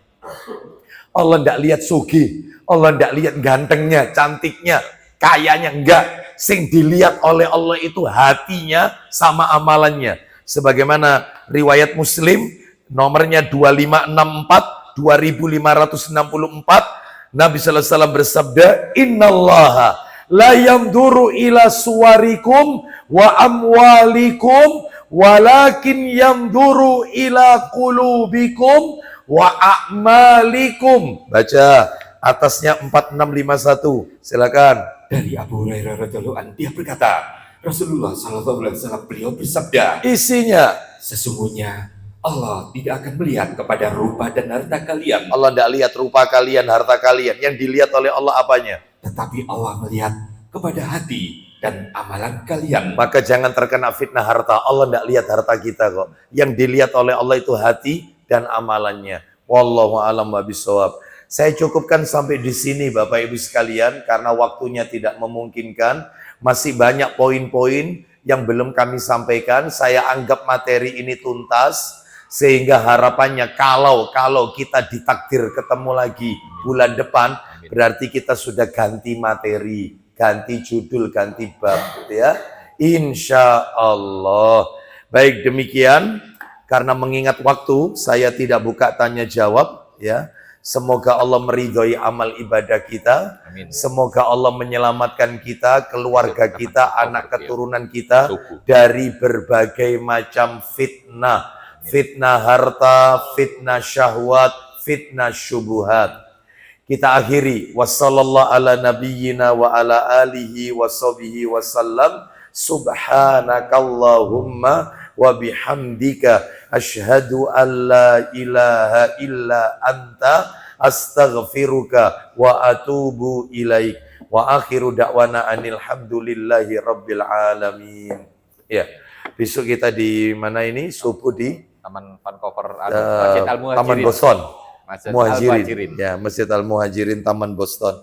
Allah tidak lihat sugi, Allah tidak lihat gantengnya, cantiknya, kayanya, enggak. Sing dilihat oleh Allah itu hatinya sama amalannya. Sebagaimana riwayat Muslim nomornya 2564, 2564, Nabi sallallahu alaihi wasallam bersabda, "Innallaha la yamduru ila suwarikum wa amwalikum walakin yamduru ila qulubikum wa a'malikum." Baca atasnya 4651. Silakan. Dari Abu Hurairah radhiyallahu anhu, dia berkata, Rasulullah sallallahu alaihi wasallam beliau bersabda, Isinya, sesungguhnya Allah tidak akan melihat kepada rupa dan harta kalian, Allah tidak lihat rupa kalian, harta kalian. Yang dilihat oleh Allah apanya? tetapi Allah melihat kepada hati dan amalan kalian. Maka jangan terkena fitnah harta. Allah tidak lihat harta kita kok. Yang dilihat oleh Allah itu hati dan amalannya. Wallahu a'lam bishawab. Saya cukupkan sampai di sini Bapak Ibu sekalian karena waktunya tidak memungkinkan. Masih banyak poin-poin yang belum kami sampaikan. Saya anggap materi ini tuntas sehingga harapannya kalau kita ditakdir ketemu lagi bulan depan, berarti kita sudah ganti materi, ganti judul, ganti bab, gitu ya. Insya Allah. Baik demikian, karena mengingat waktu, saya tidak buka tanya jawab, ya. Semoga Allah meridhoi amal ibadah kita. Amin. Semoga Allah menyelamatkan kita, keluarga kita, anak keturunan kita Suku. dari berbagai macam fitnah. Fitnah harta, fitnah syahwat, fitnah syubuhat. Kita akhiri. Wassallallahu ala nabiyyina wa ala alihi wa sahbihi wasallam. Subhanakallahumma wa bihamdika asyhadu an la ilaha illa anta astaghfiruka wa atubu ilaik. Wa akhiru da'wana anil hamdulillahi rabbil alamin. Ya. Besok kita di mana ini? Subuh di Taman Vancouver, Masjid Al-Muhajirin. Taman Boston. Masjid Muhajirin. Al-Muhajirin. Ya, Masjid Al-Muhajirin Taman Boston.